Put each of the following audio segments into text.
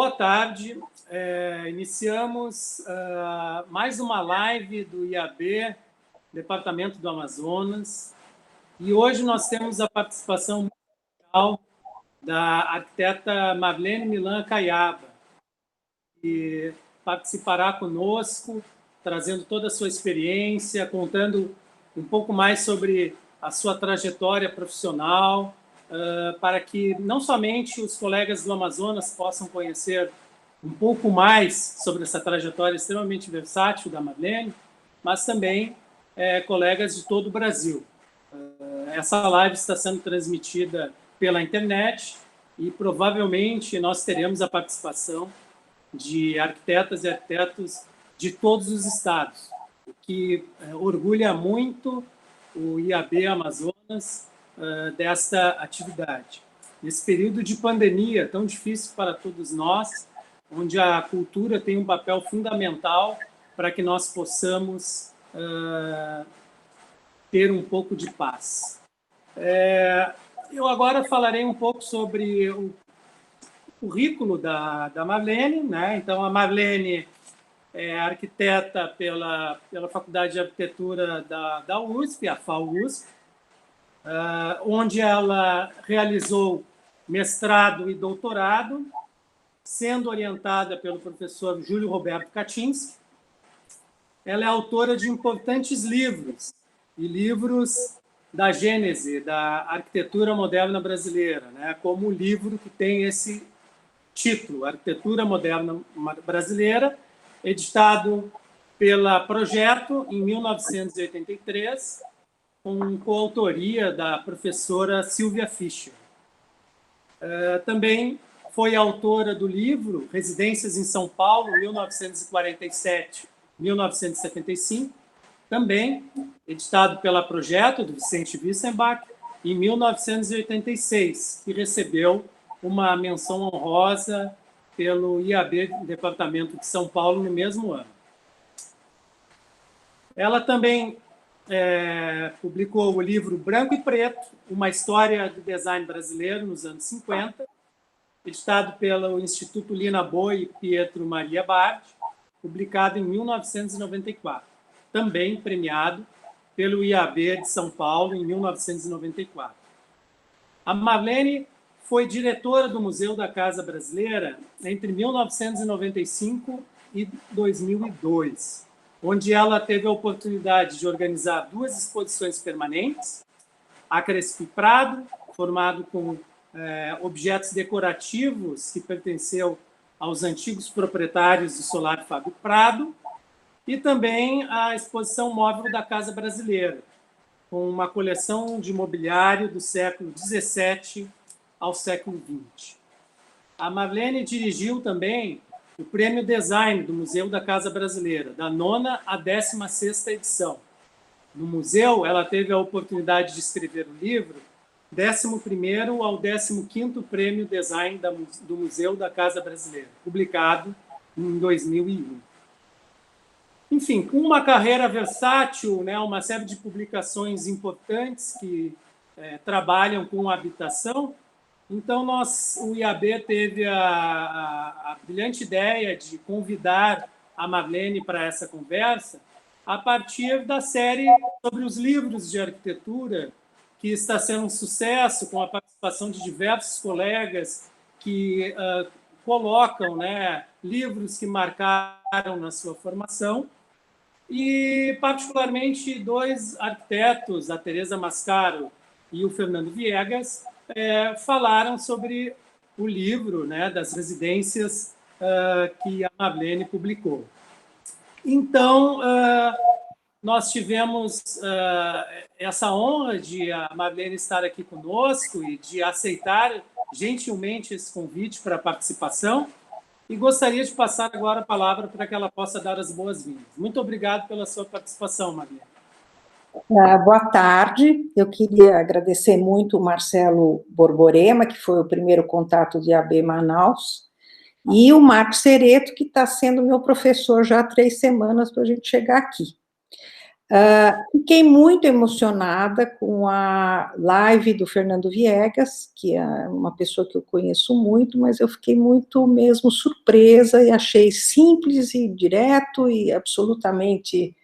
Boa tarde. Iniciamos mais uma live do IAB, Departamento do Amazonas, e hoje nós temos a participação mundial da arquiteta Marlene Milan Caiaba, que participará conosco, trazendo toda a sua experiência, contando um pouco mais sobre a sua trajetória profissional, para que não somente os colegas do Amazonas possam conhecer um pouco mais sobre essa trajetória extremamente versátil da Marlene, mas também colegas de todo o Brasil. Essa live está sendo transmitida pela internet e provavelmente nós teremos a participação de arquitetas e arquitetos de todos os estados, o que orgulha muito o IAB Amazonas desta atividade. Nesse período de pandemia tão difícil para todos nós, onde a cultura tem um papel fundamental para que nós possamos ter um pouco de paz. Eu agora falarei um pouco sobre o currículo da Marlene, né? Então, a Marlene é arquiteta pela Faculdade de Arquitetura da USP, a FAU-USP, onde ela realizou mestrado e doutorado, sendo orientada pelo professor Júlio Roberto Kaczynski. Ela é autora de importantes livros, e livros da gênese da arquitetura moderna brasileira, né? Como o livro que tem esse título, Arquitetura Moderna Brasileira, editado pela Projeto em 1983, com coautoria da professora Silvia Fischer. Também foi autora do livro Residências em São Paulo, 1947-1975, também editado pela Projeto, do Vicente Wissenbach, em 1986, que recebeu uma menção honrosa pelo IAB, Departamento de São Paulo, no mesmo ano. Ela também publicou o livro Branco e Preto, uma história do design brasileiro nos anos 50, editado pelo Instituto Lina Boi e Pietro Maria Bardi, publicado em 1994, também premiado pelo IAB de São Paulo em 1994. A Marlene foi diretora do Museu da Casa Brasileira entre 1995 e 2002, onde ela teve a oportunidade de organizar 2 exposições permanentes, a Crespi Prado, formado com objetos decorativos que pertenceu aos antigos proprietários do Solar Fábio Prado, e também a exposição móvel da Casa Brasileira, com uma coleção de mobiliário do século XVII ao século XX. A Marlene dirigiu também o Prêmio Design do Museu da Casa Brasileira, da 9ª à 16ª edição. No museu, ela teve a oportunidade de escrever o livro 11º ao 15º Prêmio Design do Museu da Casa Brasileira, publicado em 2001. Enfim, com uma carreira versátil, né, uma série de publicações importantes que trabalham com habitação, então o IAB teve a brilhante ideia de convidar a Marlene para essa conversa a partir da série sobre os livros de arquitetura, que está sendo um sucesso, com a participação de diversos colegas que colocam, né, livros que marcaram na sua formação, e, particularmente, 2 arquitetos, a Teresa Mascaro e o Fernando Viegas, falaram sobre o livro, né, das residências que a Marlene publicou. Então, nós tivemos essa honra de a Marlene estar aqui conosco e de aceitar gentilmente esse convite para a participação, e gostaria de passar agora a palavra para que ela possa dar as boas-vindas. Muito obrigado pela sua participação, Marlene. Boa tarde. Eu queria agradecer muito o Marcelo Borborema, que foi o primeiro contato de IAB Manaus, e o Marcos Cereto, que está sendo meu professor já há 3 semanas para a gente chegar aqui. Fiquei muito emocionada com a live do Fernando Viegas, que é uma pessoa que eu conheço muito, mas eu fiquei muito mesmo surpresa e achei simples e direto e absolutamente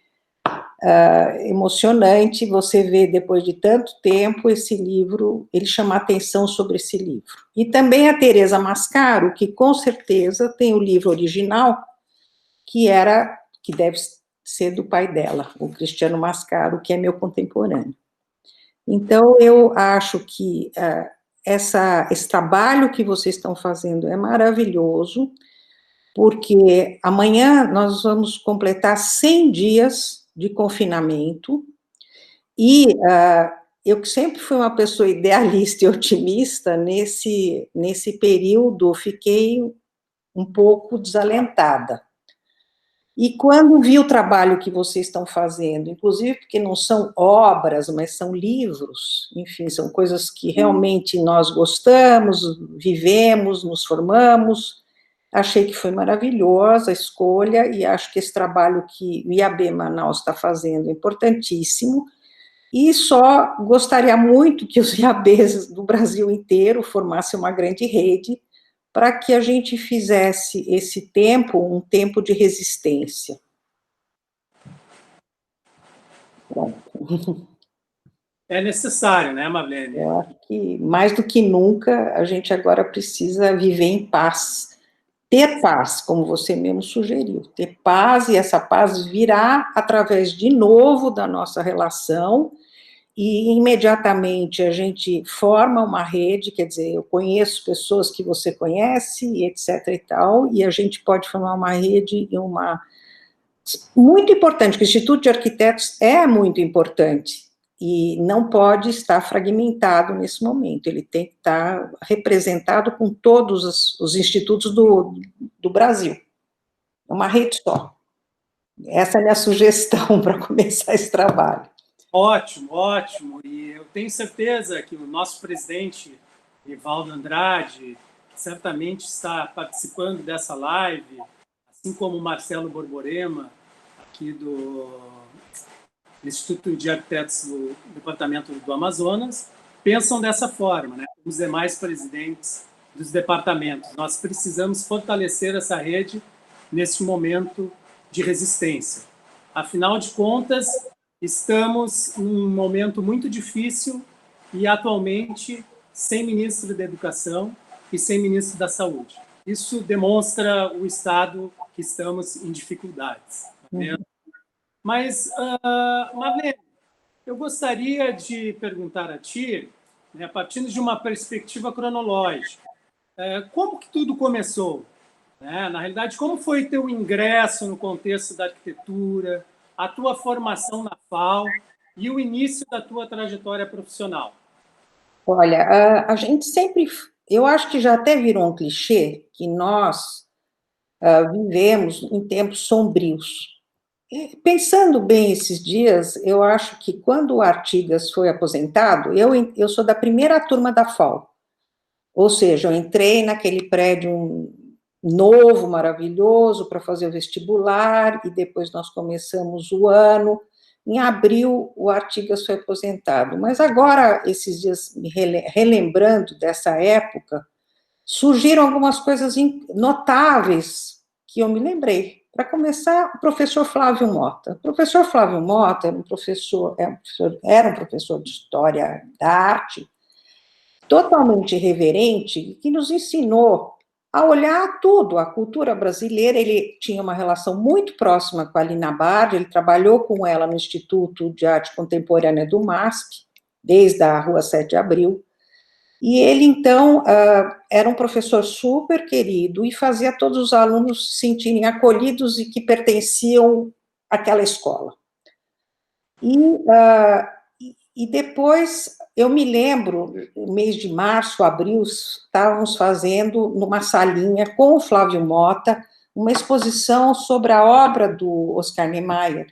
emocionante você ver, depois de tanto tempo, esse livro, ele chamar atenção sobre esse livro. E também a Teresa Mascaro, que com certeza tem o livro original, que deve ser do pai dela, o Cristiano Mascaro, que é meu contemporâneo. Então, eu acho que esse trabalho que vocês estão fazendo é maravilhoso, porque amanhã nós vamos completar 100 dias de confinamento, e eu que sempre fui uma pessoa idealista e otimista, nesse período fiquei um pouco desalentada. E quando vi o trabalho que vocês estão fazendo, inclusive porque não são obras, mas são livros, enfim, são coisas que realmente nós gostamos, vivemos, nos formamos, achei que foi maravilhosa a escolha e acho que esse trabalho que o IAB Manaus está fazendo é importantíssimo, e só gostaria muito que os IABs do Brasil inteiro formassem uma grande rede para que a gente fizesse esse tempo um tempo de resistência. Pronto. É necessário, né, Marlene? Eu acho que, mais do que nunca, a gente agora precisa viver em paz. Ter paz, como você mesmo sugeriu. Ter paz, e essa paz virá através, de novo, da nossa relação, e imediatamente a gente forma uma rede, quer dizer, eu conheço pessoas que você conhece, etc. e tal, e a gente pode formar uma rede e muito importante, que o Instituto de Arquitetos é muito importante, e não pode estar fragmentado nesse momento, ele tem que estar representado com todos os institutos do Brasil, uma rede só. Essa é a minha sugestão para começar esse trabalho. Ótimo, ótimo. E eu tenho certeza que o nosso presidente, Evaldo Andrade, certamente está participando dessa live, assim como o Marcelo Borborema, aqui do Instituto de Arquitetos do Departamento do Amazonas, pensam dessa forma, né? Os demais presidentes dos departamentos. Nós precisamos fortalecer essa rede neste momento de resistência. Afinal de contas, estamos num momento muito difícil e, atualmente, sem ministro da Educação e sem ministro da Saúde. Isso demonstra o estado que estamos em dificuldades. Mas, Marlene, eu gostaria de perguntar a ti, né, partindo de uma perspectiva cronológica, como que tudo começou? Né? Na realidade, como foi teu ingresso no contexto da arquitetura, a tua formação na FAO e o início da tua trajetória profissional? Olha, a gente sempre, eu acho que já até virou um clichê que nós vivemos em tempos sombrios. E, pensando bem esses dias, eu acho que quando o Artigas foi aposentado, eu sou da primeira turma da FAO, ou seja, eu entrei naquele prédio novo, maravilhoso, para fazer o vestibular, e depois nós começamos o ano. Em abril, o Artigas foi aposentado. Mas agora, esses dias, me relembrando dessa época, surgiram algumas coisas notáveis que eu me lembrei. Para começar, o professor Flávio Mota. O professor Flávio Mota era um professor de História da Arte, totalmente irreverente, que nos ensinou a olhar tudo, a cultura brasileira. Ele tinha uma relação muito próxima com a Lina Bardi, ele trabalhou com ela no Instituto de Arte Contemporânea do MASP, desde a Rua 7 de Abril, e ele, então, era um professor super querido e fazia todos os alunos se sentirem acolhidos e que pertenciam àquela escola. E depois, eu me lembro, no mês de março, abril, estávamos fazendo, numa salinha, com o Flávio Mota, uma exposição sobre a obra do Oscar Niemeyer.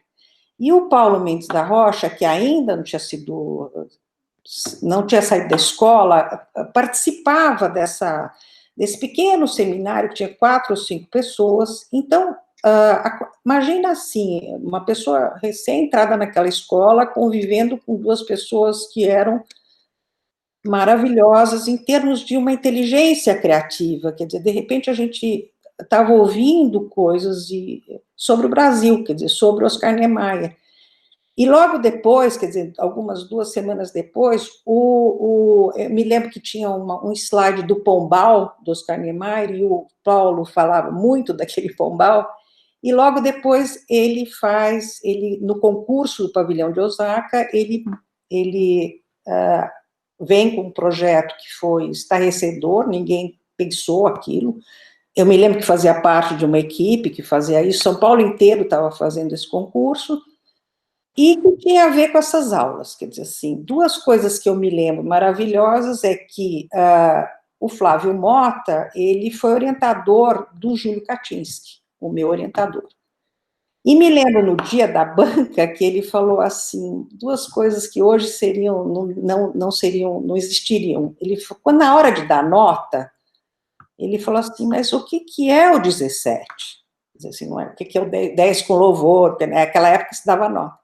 E o Paulo Mendes da Rocha, que ainda não tinha saído da escola, participava desse pequeno seminário, que tinha 4 ou 5 pessoas. Então, imagina assim, uma pessoa recém-entrada naquela escola, convivendo com duas pessoas que eram maravilhosas em termos de uma inteligência criativa, quer dizer, de repente a gente estava ouvindo coisas sobre o Brasil, quer dizer, sobre Oscar Niemeyer. E logo depois, quer dizer, algumas 2 semanas depois, eu me lembro que tinha um slide do Pombal, do Oscar Niemeyer, e o Paulo falava muito daquele Pombal, e logo depois ele no concurso do Pavilhão de Osaka, ele vem com um projeto que foi estarrecedor, ninguém pensou aquilo. Eu me lembro que fazia parte de uma equipe que fazia isso, São Paulo inteiro estava fazendo esse concurso, e que tinha a ver com essas aulas, quer dizer assim, 2 coisas que eu me lembro maravilhosas é que o Flávio Mota, ele foi orientador do Júlio Kaczynski, o meu orientador. E me lembro no dia da banca que ele falou assim, 2 coisas que hoje seriam, não seriam, não existiriam. Ele, quando na hora de dar nota, ele falou assim, mas o que é o 17? Quer dizer assim, não é, o que é o 10 com louvor, naquela época se dava nota.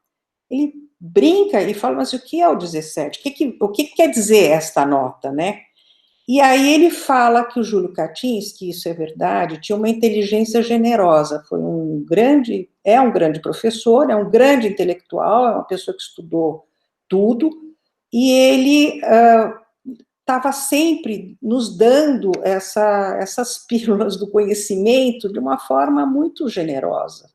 Ele brinca e fala, mas o que é o 17? O que quer dizer esta nota, né? E aí ele fala que o Júlio Kaczynski, isso é verdade, tinha uma inteligência generosa, é um grande professor, é um grande intelectual, é uma pessoa que estudou tudo, e ele estava sempre nos dando essas pílulas do conhecimento de uma forma muito generosa.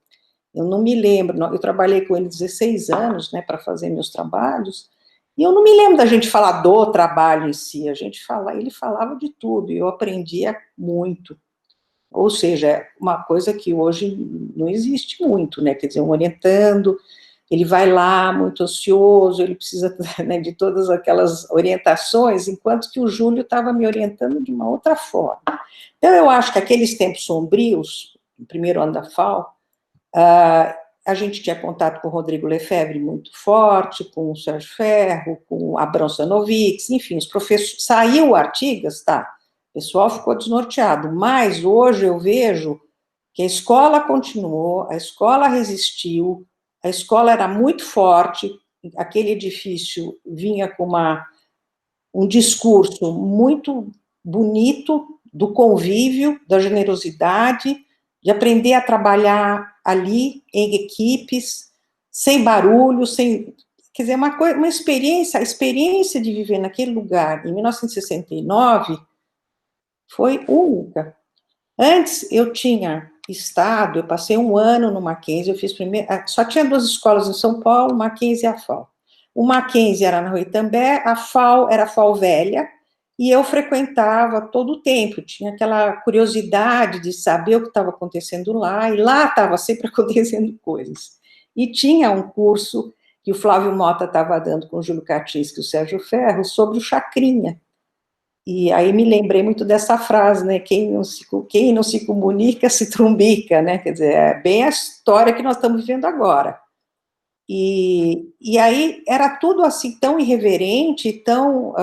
Eu não me lembro, eu trabalhei com ele 16 anos, né, para fazer meus trabalhos, e eu não me lembro da gente falar do trabalho em si, ele falava de tudo, e eu aprendia muito. Ou seja, é uma coisa que hoje não existe muito, né, quer dizer, um orientando, ele vai lá muito ansioso, ele precisa, né, de todas aquelas orientações, enquanto que o Júlio estava me orientando de uma outra forma. Então, eu acho que aqueles tempos sombrios, no primeiro ano da FAO, a gente tinha contato com o Rodrigo Lefebvre muito forte, com o Sérgio Ferro, com o Abrão Sanovics, enfim, os professores, saiu o Artigas, tá, o pessoal ficou desnorteado, mas hoje eu vejo que a escola continuou, a escola resistiu, a escola era muito forte, aquele edifício vinha com um discurso muito bonito do convívio, da generosidade, de aprender a trabalhar ali em equipes, sem barulho, quer dizer, uma experiência, a experiência de viver naquele lugar em 1969 foi única. Antes eu tinha estado, eu passei 1 ano no Mackenzie, eu fiz primeiro, só tinha 2 escolas em São Paulo, Mackenzie e a FAO. O Mackenzie era na Rua Itambé, a FAO era a FAO Velha, e eu frequentava todo o tempo, tinha aquela curiosidade de saber o que estava acontecendo lá, e lá estava sempre acontecendo coisas. E tinha um curso que o Flávio Mota estava dando com o Júlio Kaczynski e o Sérgio Ferro sobre o Chacrinha. E aí me lembrei muito dessa frase, né, quem não se comunica se trumbica, né, quer dizer, é bem a história que nós estamos vivendo agora. E aí era tudo assim tão irreverente, tão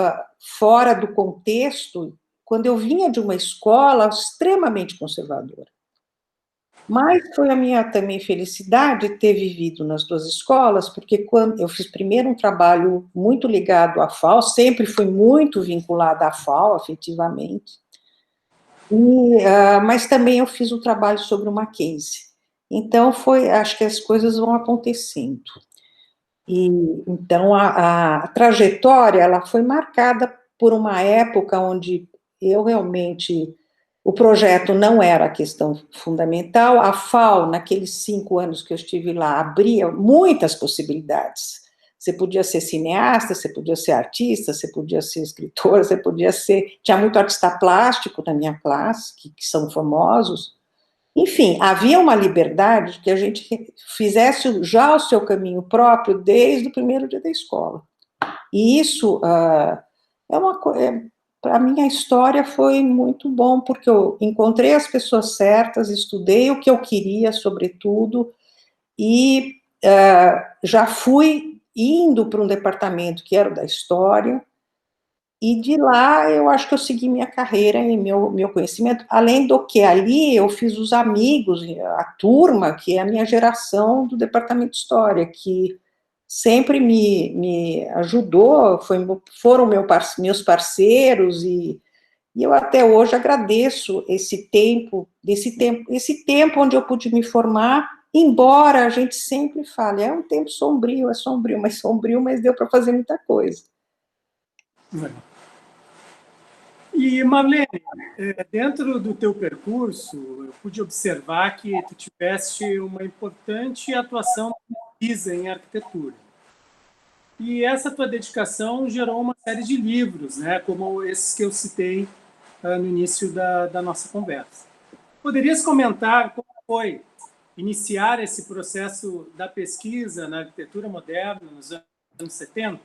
fora do contexto, quando eu vinha de uma escola extremamente conservadora. Mas foi a minha também felicidade ter vivido nas 2 escolas, porque quando eu fiz primeiro um trabalho muito ligado à FAO, sempre fui muito vinculada à FAO, afetivamente, mas também eu fiz um trabalho sobre o Mackenzie. Então, acho que as coisas vão acontecendo. E, então, a trajetória, ela foi marcada por uma época onde eu realmente, o projeto não era a questão fundamental, a FAO, naqueles 5 anos que eu estive lá, abria muitas possibilidades. Você podia ser cineasta, você podia ser artista, você podia ser escritor, você podia ser... Tinha muito artista plástico na minha classe, que são famosos. Enfim, havia uma liberdade que a gente fizesse já o seu caminho próprio desde o primeiro dia da escola. E isso para mim a história foi muito bom, porque eu encontrei as pessoas certas, estudei o que eu queria, sobretudo, e já fui indo para um departamento que era o da história, E de lá, eu acho que eu segui minha carreira e meu conhecimento, além do que ali eu fiz os amigos, a turma, que é a minha geração do Departamento de História, que sempre me ajudou, foram meus parceiros, e eu até hoje agradeço esse tempo onde eu pude me formar, embora a gente sempre fale, é um tempo sombrio, mas deu para fazer muita coisa. E, Marlene, dentro do teu percurso, eu pude observar que tu tiveste uma importante atuação na pesquisa em arquitetura. E essa tua dedicação gerou uma série de livros, né, como esses que eu citei no início da nossa conversa. Poderias comentar como foi iniciar esse processo da pesquisa na arquitetura moderna nos anos 70?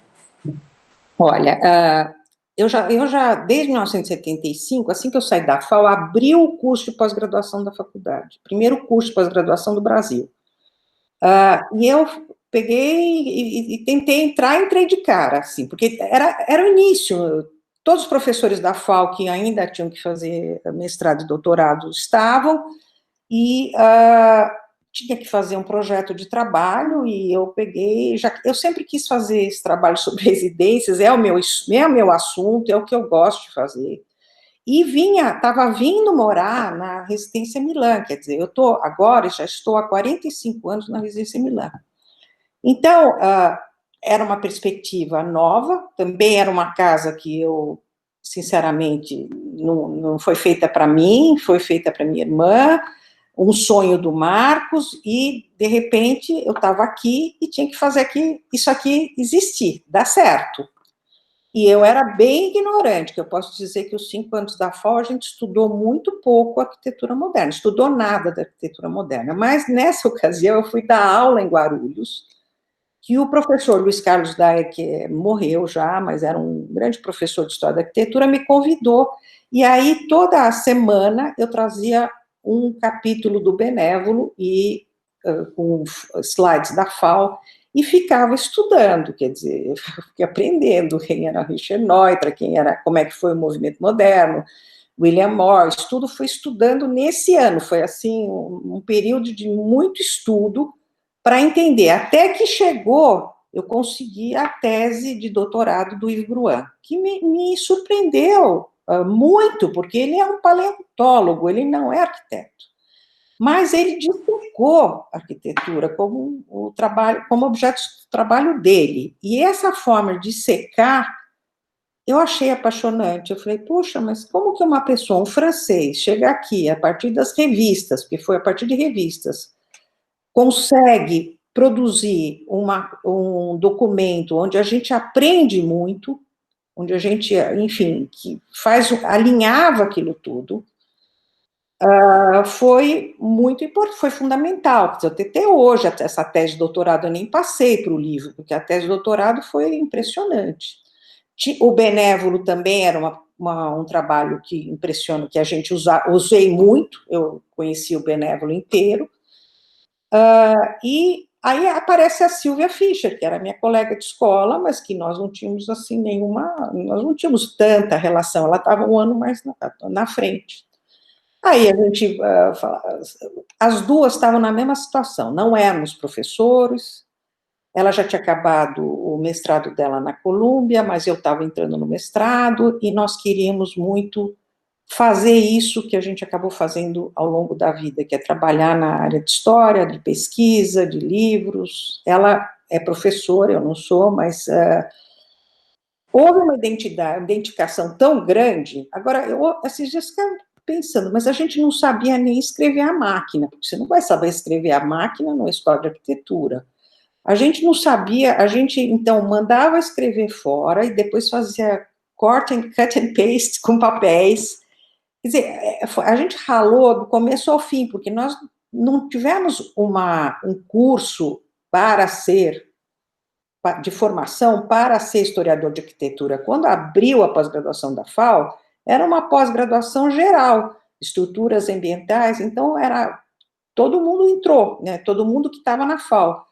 Olha, eu já, desde 1975, assim que eu saí da FAO, abri o curso de pós-graduação da faculdade, primeiro curso de pós-graduação do Brasil. E eu peguei e tentei entrar, entrei de cara, assim, porque era o início, todos os professores da FAO que ainda tinham que fazer mestrado e doutorado estavam, e tinha que fazer um projeto de trabalho, e eu peguei, eu sempre quis fazer esse trabalho sobre residências, é o meu assunto, é o que eu gosto de fazer, e estava vindo morar na Residência Milan, quer dizer, já estou há 45 anos na Residência Milan. Então, era uma perspectiva nova, também era uma casa que eu, sinceramente, não foi feita para mim, foi feita para minha irmã, um sonho do Marcos, e, de repente, eu estava aqui e tinha que fazer isso aqui existir, dar certo. E eu era bem ignorante, que eu posso dizer que os 5 anos da FAO a gente estudou muito pouco arquitetura moderna, estudou nada da arquitetura moderna, mas nessa ocasião eu fui dar aula em Guarulhos, que o professor Luiz Carlos Daer, que morreu já, mas era um grande professor de História da Arquitetura, me convidou, e aí toda semana eu trazia um capítulo do Benévolo, e com slides da FAO, e ficava estudando, quer dizer, eu fiquei aprendendo quem era Richard Neutra, como é que foi o movimento moderno, William Morris, tudo fui estudando nesse ano, foi assim, um período de muito estudo, para entender, até que eu consegui a tese de doutorado do Yves Gruan, que me surpreendeu muito, porque ele é um paleontólogo, ele não é arquiteto, mas ele destacou a arquitetura como objeto de trabalho dele, e essa forma de secar, eu achei apaixonante, eu falei, poxa, mas como que uma pessoa, um francês, chega aqui, a partir das revistas, porque foi a partir de revistas, consegue produzir um documento onde a gente aprende muito, onde a gente, enfim, que alinhava aquilo tudo, foi muito importante, foi fundamental. Até hoje, essa tese de doutorado eu nem passei para o livro, porque a tese de doutorado foi impressionante. O Benévolo também era um trabalho que impressiona, que a gente usei muito, eu conheci o Benévolo inteiro, e aí aparece a Silvia Fischer, que era minha colega de escola, mas que nós não tínhamos, assim, nós não tínhamos tanta relação, ela estava um ano mais na frente. Aí a gente, as duas estavam na mesma situação, não éramos professores, ela já tinha acabado o mestrado dela na Colômbia, mas eu estava entrando no mestrado, e nós queríamos muito fazer isso que a gente acabou fazendo ao longo da vida, que é trabalhar na área de história, de pesquisa, de livros. Ela é professora, eu não sou, mas houve uma identificação tão grande. Agora, esses dias ficava pensando, mas a gente não sabia nem escrever a máquina, porque você não vai saber escrever a máquina numa escola de arquitetura. A gente não sabia, a gente, então, mandava escrever fora e depois fazia cut and paste com papéis. Quer dizer, a gente ralou do começo ao fim, porque nós não tivemos um curso de formação para ser historiador de arquitetura. Quando abriu a pós-graduação da FAO, era uma pós-graduação geral, estruturas ambientais, então todo mundo entrou, né, todo mundo que estava na FAO.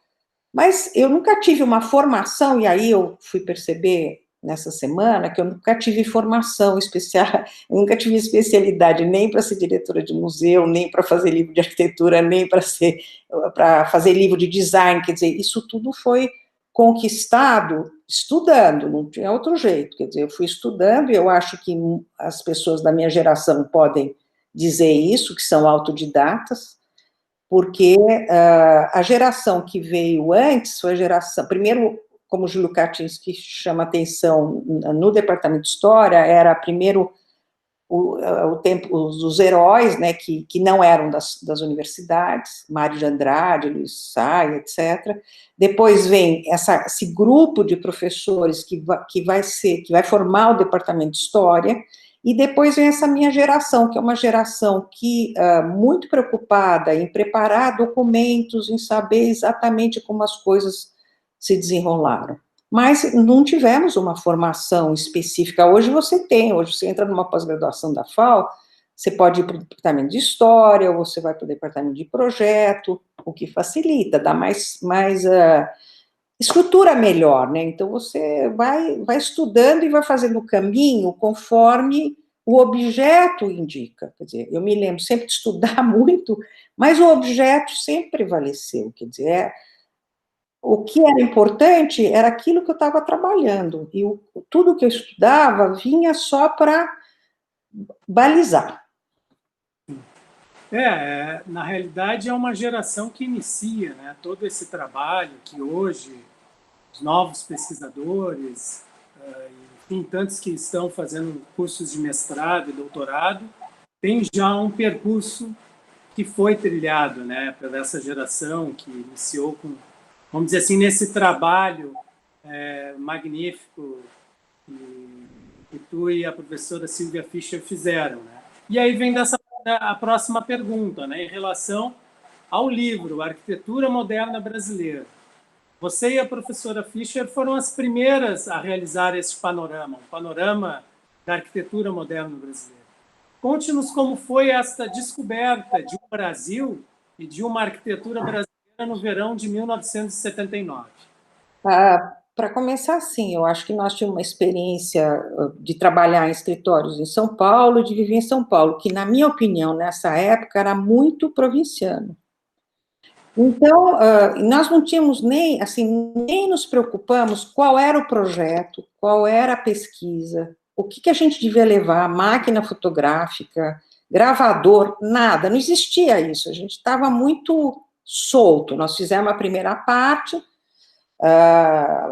Mas eu nunca tive uma formação, e aí eu fui perceber nessa semana que eu nunca tive formação especial, eu nunca tive especialidade nem para ser diretora de museu, nem para fazer livro de arquitetura, nem para fazer livro de design, quer dizer, isso tudo foi conquistado estudando, não tinha outro jeito, quer dizer, eu fui estudando e eu acho que as pessoas da minha geração podem dizer isso, que são autodidatas, porque a geração que veio antes foi a geração, primeiro, como o Júlio Kaczynski chama atenção no departamento de História, era primeiro o tempo, os heróis, né, que não eram das universidades, Mário de Andrade, Luiz Sá, etc. Depois vem esse grupo de professores que vai formar o departamento de História, e depois vem essa minha geração, que é uma geração que muito preocupada em preparar documentos, em saber exatamente como as coisas se desenrolaram. Mas não tivemos uma formação específica. Hoje você entra numa pós-graduação da FAO, você pode ir para o departamento de História, ou você vai para o departamento de Projeto, o que facilita, dá mais estrutura melhor, né? Então, você vai estudando e vai fazendo o caminho conforme o objeto indica. Quer dizer, eu me lembro sempre de estudar muito, mas o objeto sempre prevaleceu. Quer dizer, o que era importante era aquilo que eu estava trabalhando, e tudo que eu estudava vinha só para balizar. Na realidade, é uma geração que inicia, né, todo esse trabalho que hoje os novos pesquisadores, enfim, tantos que estão fazendo cursos de mestrado e doutorado, tem já um percurso que foi trilhado, né, pela essa geração que iniciou com, vamos dizer assim, nesse trabalho magnífico que tu e a professora Silvia Fischer fizeram, né? E aí vem a próxima pergunta, né, em relação ao livro Arquitetura Moderna Brasileira. Você e a professora Fischer foram as primeiras a realizar esse panorama, um panorama da arquitetura moderna brasileira. Conte-nos como foi esta descoberta de um Brasil e de uma arquitetura brasileira no verão de 1979. Para começar, sim, eu acho que nós tínhamos uma experiência de trabalhar em escritórios em São Paulo, de viver em São Paulo, que, na minha opinião, nessa época, era muito provinciano. Então, nós não tínhamos nem nos preocupamos qual era o projeto, qual era a pesquisa, o que a gente devia levar, máquina fotográfica, gravador, nada, não existia isso, a gente estava muito solto. Nós fizemos a primeira parte,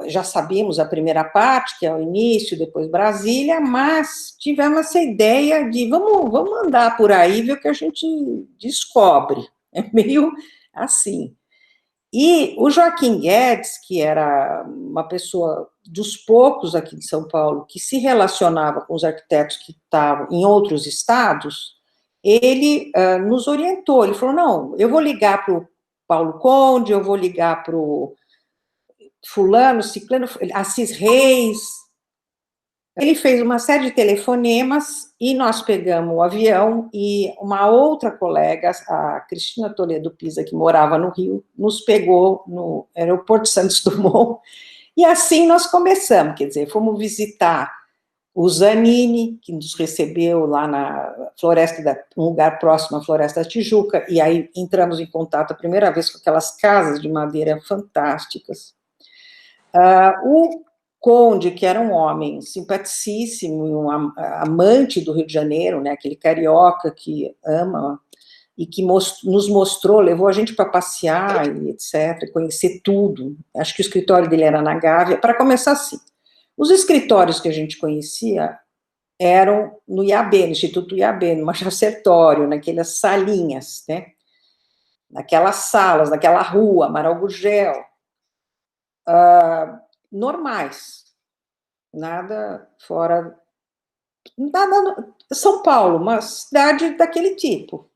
já sabíamos a primeira parte, que é o início, depois Brasília, mas tivemos essa ideia de vamos andar por aí, ver o que a gente descobre. É meio assim. E o Joaquim Guedes, que era uma pessoa dos poucos aqui de São Paulo que se relacionava com os arquitetos que estavam em outros estados, ele nos orientou, ele falou, não, eu vou ligar para o Paulo Conde, eu vou ligar para o fulano, ciclano, Assis Reis. Ele fez uma série de telefonemas e nós pegamos o avião e uma outra colega, a Cristina Toledo Pisa, que morava no Rio, nos pegou no aeroporto Santos Dumont e assim nós começamos, quer dizer, fomos visitar o Zanini, que nos recebeu lá na floresta, um lugar próximo à Floresta da Tijuca, e aí entramos em contato a primeira vez com aquelas casas de madeira fantásticas. O Conde, que era um homem simpaticíssimo, um amante do Rio de Janeiro, né, aquele carioca que ama, e que nos mostrou, levou a gente para passear, e etc., conhecer tudo. Acho que o escritório dele era na Gávea. Para começar assim, os escritórios que a gente conhecia eram no IAB, no Instituto IAB, no Machacertório, naquelas salinhas, né, naquelas salas, naquela rua, Amaral Gurgel, normais, nada fora, nada, São Paulo, uma cidade daquele tipo.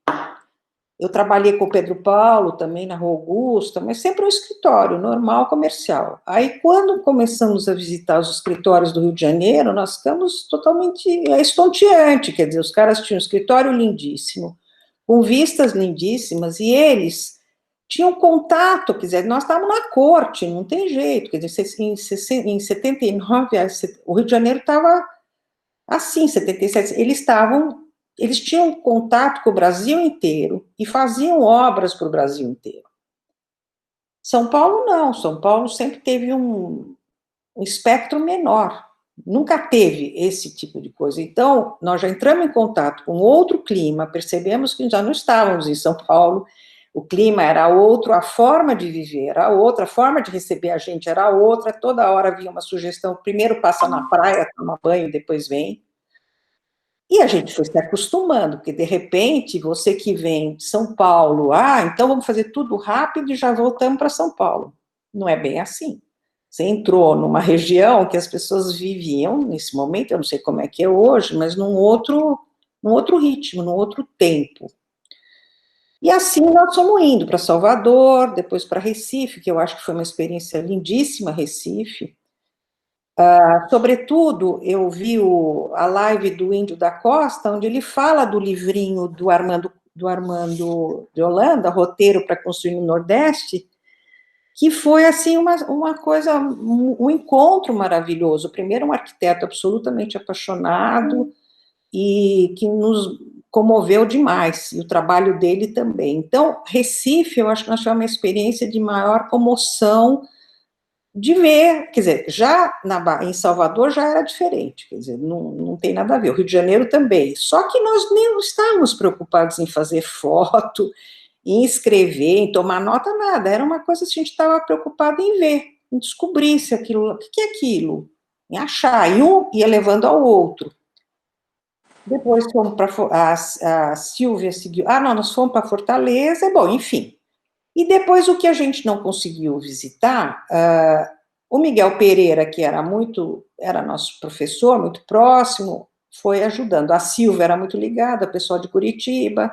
Eu trabalhei com o Pedro Paulo também na Rua Augusta, mas sempre um escritório normal, comercial. Aí, quando começamos a visitar os escritórios do Rio de Janeiro, nós ficamos totalmente estonteantes, quer dizer, os caras tinham um escritório lindíssimo, com vistas lindíssimas, e eles tinha um contato, quer dizer, nós estávamos na corte, não tem jeito, quer dizer, em 79, o Rio de Janeiro estava assim, 77, eles tinham contato com o Brasil inteiro e faziam obras para o Brasil inteiro. São Paulo não, São Paulo sempre teve um espectro menor, nunca teve esse tipo de coisa. Então, nós já entramos em contato com outro clima, percebemos que já não estávamos em São Paulo, o clima era outro, a forma de viver era outra, a forma de receber a gente era outra, toda hora vinha uma sugestão, primeiro passa na praia, toma banho, depois vem. E a gente foi se acostumando, porque de repente, você que vem de São Paulo, então vamos fazer tudo rápido e já voltamos para São Paulo. Não é bem assim. Você entrou numa região que as pessoas viviam nesse momento, eu não sei como é que é hoje, mas num outro ritmo, num outro tempo. E assim nós fomos indo para Salvador, depois para Recife, que eu acho que foi uma experiência lindíssima, Recife. Sobretudo, eu vi a live do Índio da Costa, onde ele fala do livrinho do Armando de Holanda, Roteiro para Construir no Nordeste, que foi, assim, uma coisa, um encontro maravilhoso. Primeiro, um arquiteto absolutamente apaixonado e que nos comoveu demais, e o trabalho dele também. Então, Recife, eu acho que nós tivemos uma experiência de maior comoção, de ver, quer dizer, já em Salvador já era diferente, quer dizer, não tem nada a ver, o Rio de Janeiro também, só que nós nem estávamos preocupados em fazer foto, em escrever, em tomar nota, nada, era uma coisa que a gente estava preocupado em ver, em descobrir se aquilo, o que é aquilo, em achar, e um ia levando ao outro. Depois fomos para, a Silvia seguiu, não, nós fomos para Fortaleza, bom, enfim. E depois o que a gente não conseguiu visitar, o Miguel Pereira, que era nosso professor, muito próximo, foi ajudando. A Silvia era muito ligada, o pessoal de Curitiba,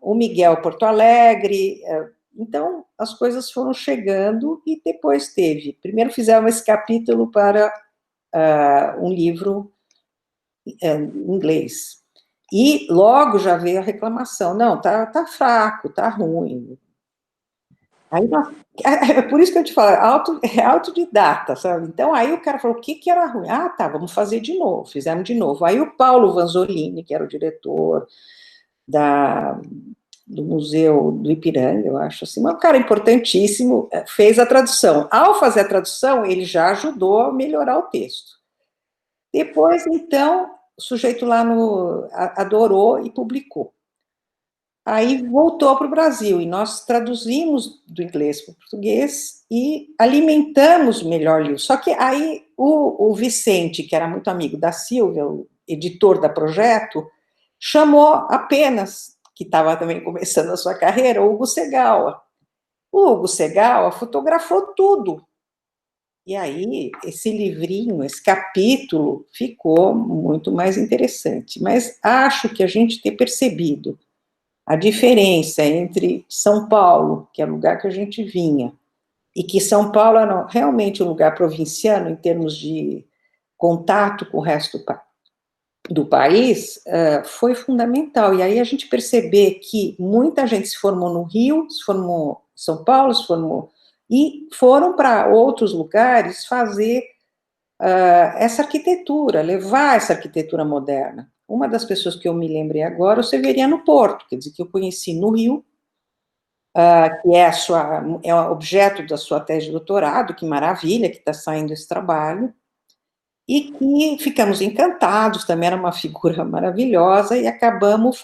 o Miguel Porto Alegre, então as coisas foram chegando e depois primeiro fizemos esse capítulo para um livro em inglês. E logo já veio a reclamação, não, tá fraco, tá ruim. Aí é por isso que eu te falo, é autodidata, sabe? Então, aí o cara falou, o que era ruim? Tá, vamos fazer de novo, fizemos de novo. Aí o Paulo Vanzolini, que era o diretor do Museu do Ipiranga, eu acho, assim, um cara importantíssimo, fez a tradução. Ao fazer a tradução, ele já ajudou a melhorar o texto. Depois, então, o sujeito lá adorou e publicou. Aí voltou para o Brasil, e nós traduzimos do inglês para o português e alimentamos melhor o livro. Só que aí o Vicente, que era muito amigo da Silvia, o editor da Projeto, chamou apenas, que estava também começando a sua carreira, o Hugo Segawa. O Hugo Segawa fotografou tudo. E aí, esse livrinho, esse capítulo, ficou muito mais interessante. Mas acho que a gente ter percebido a diferença entre São Paulo, que é o lugar que a gente vinha, e que São Paulo era realmente um lugar provinciano em termos de contato com o resto do país, foi fundamental. E aí a gente perceber que muita gente se formou no Rio, se formou em São Paulo, e foram para outros lugares fazer essa arquitetura, levar essa arquitetura moderna. Uma das pessoas que eu me lembrei agora, o Severiano Porto, quer dizer, que eu conheci no Rio, que é objeto da sua tese de doutorado, que maravilha que está saindo esse trabalho, e que ficamos encantados, também era uma figura maravilhosa, e acabamos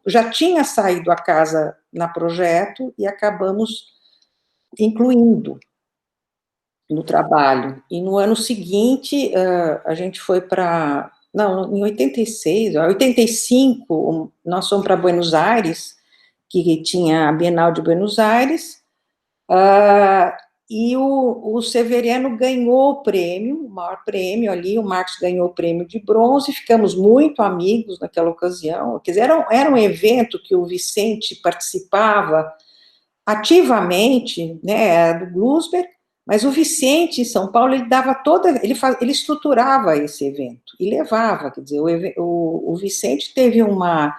já tinha saído a casa na Projeto, e acabamos incluindo no trabalho. E no ano seguinte, a gente foi para... Não, em 86, 85, nós fomos para Buenos Aires, que tinha a Bienal de Buenos Aires, e o Severiano ganhou o prêmio, o maior prêmio ali, o Marcos ganhou o prêmio de bronze, ficamos muito amigos naquela ocasião, quer dizer, era um evento que o Vicente participava ativamente, né, do Glusberg, mas o Vicente, em São Paulo, ele estruturava esse evento, e levava, quer dizer, o Vicente teve uma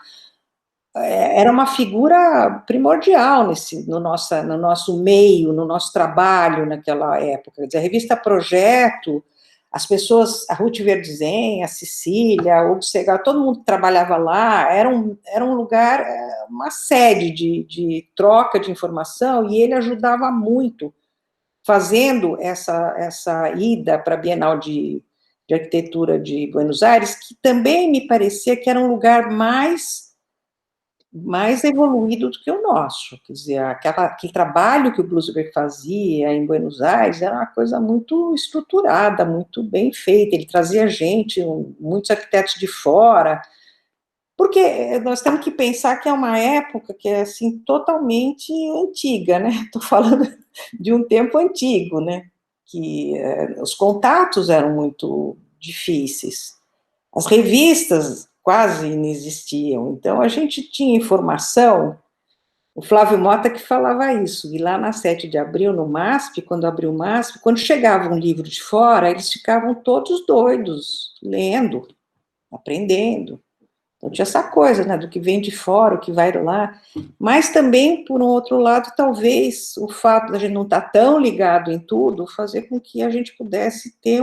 era uma figura primordial no nosso meio, no nosso trabalho naquela época. Quer dizer, a revista Projeto, as pessoas, a Ruth Verdizen, a Cecília, o Segal, todo mundo que trabalhava lá, era um lugar, uma sede de troca de informação, e ele ajudava muito, fazendo essa ida para a Bienal de Arquitetura de Buenos Aires, que também me parecia que era um lugar mais evoluído do que o nosso. Quer dizer, aquele trabalho que o Blusberg fazia em Buenos Aires era uma coisa muito estruturada, muito bem feita. Ele trazia gente, muitos arquitetos de fora, porque nós temos que pensar que é uma época que é, assim, totalmente antiga, né? Estou falando de um tempo antigo, né? Que os contatos eram muito difíceis. As revistas quase inexistiam, então a gente tinha informação. O Flávio Mota que falava isso, e lá na 7 de abril, no MASP, quando abriu o MASP, quando chegava um livro de fora, eles ficavam todos doidos, lendo, aprendendo. Então tinha essa coisa, né, do que vem de fora, o que vai lá, mas também, por um outro lado, talvez o fato de a gente não estar tão ligado em tudo, fazer com que a gente pudesse ter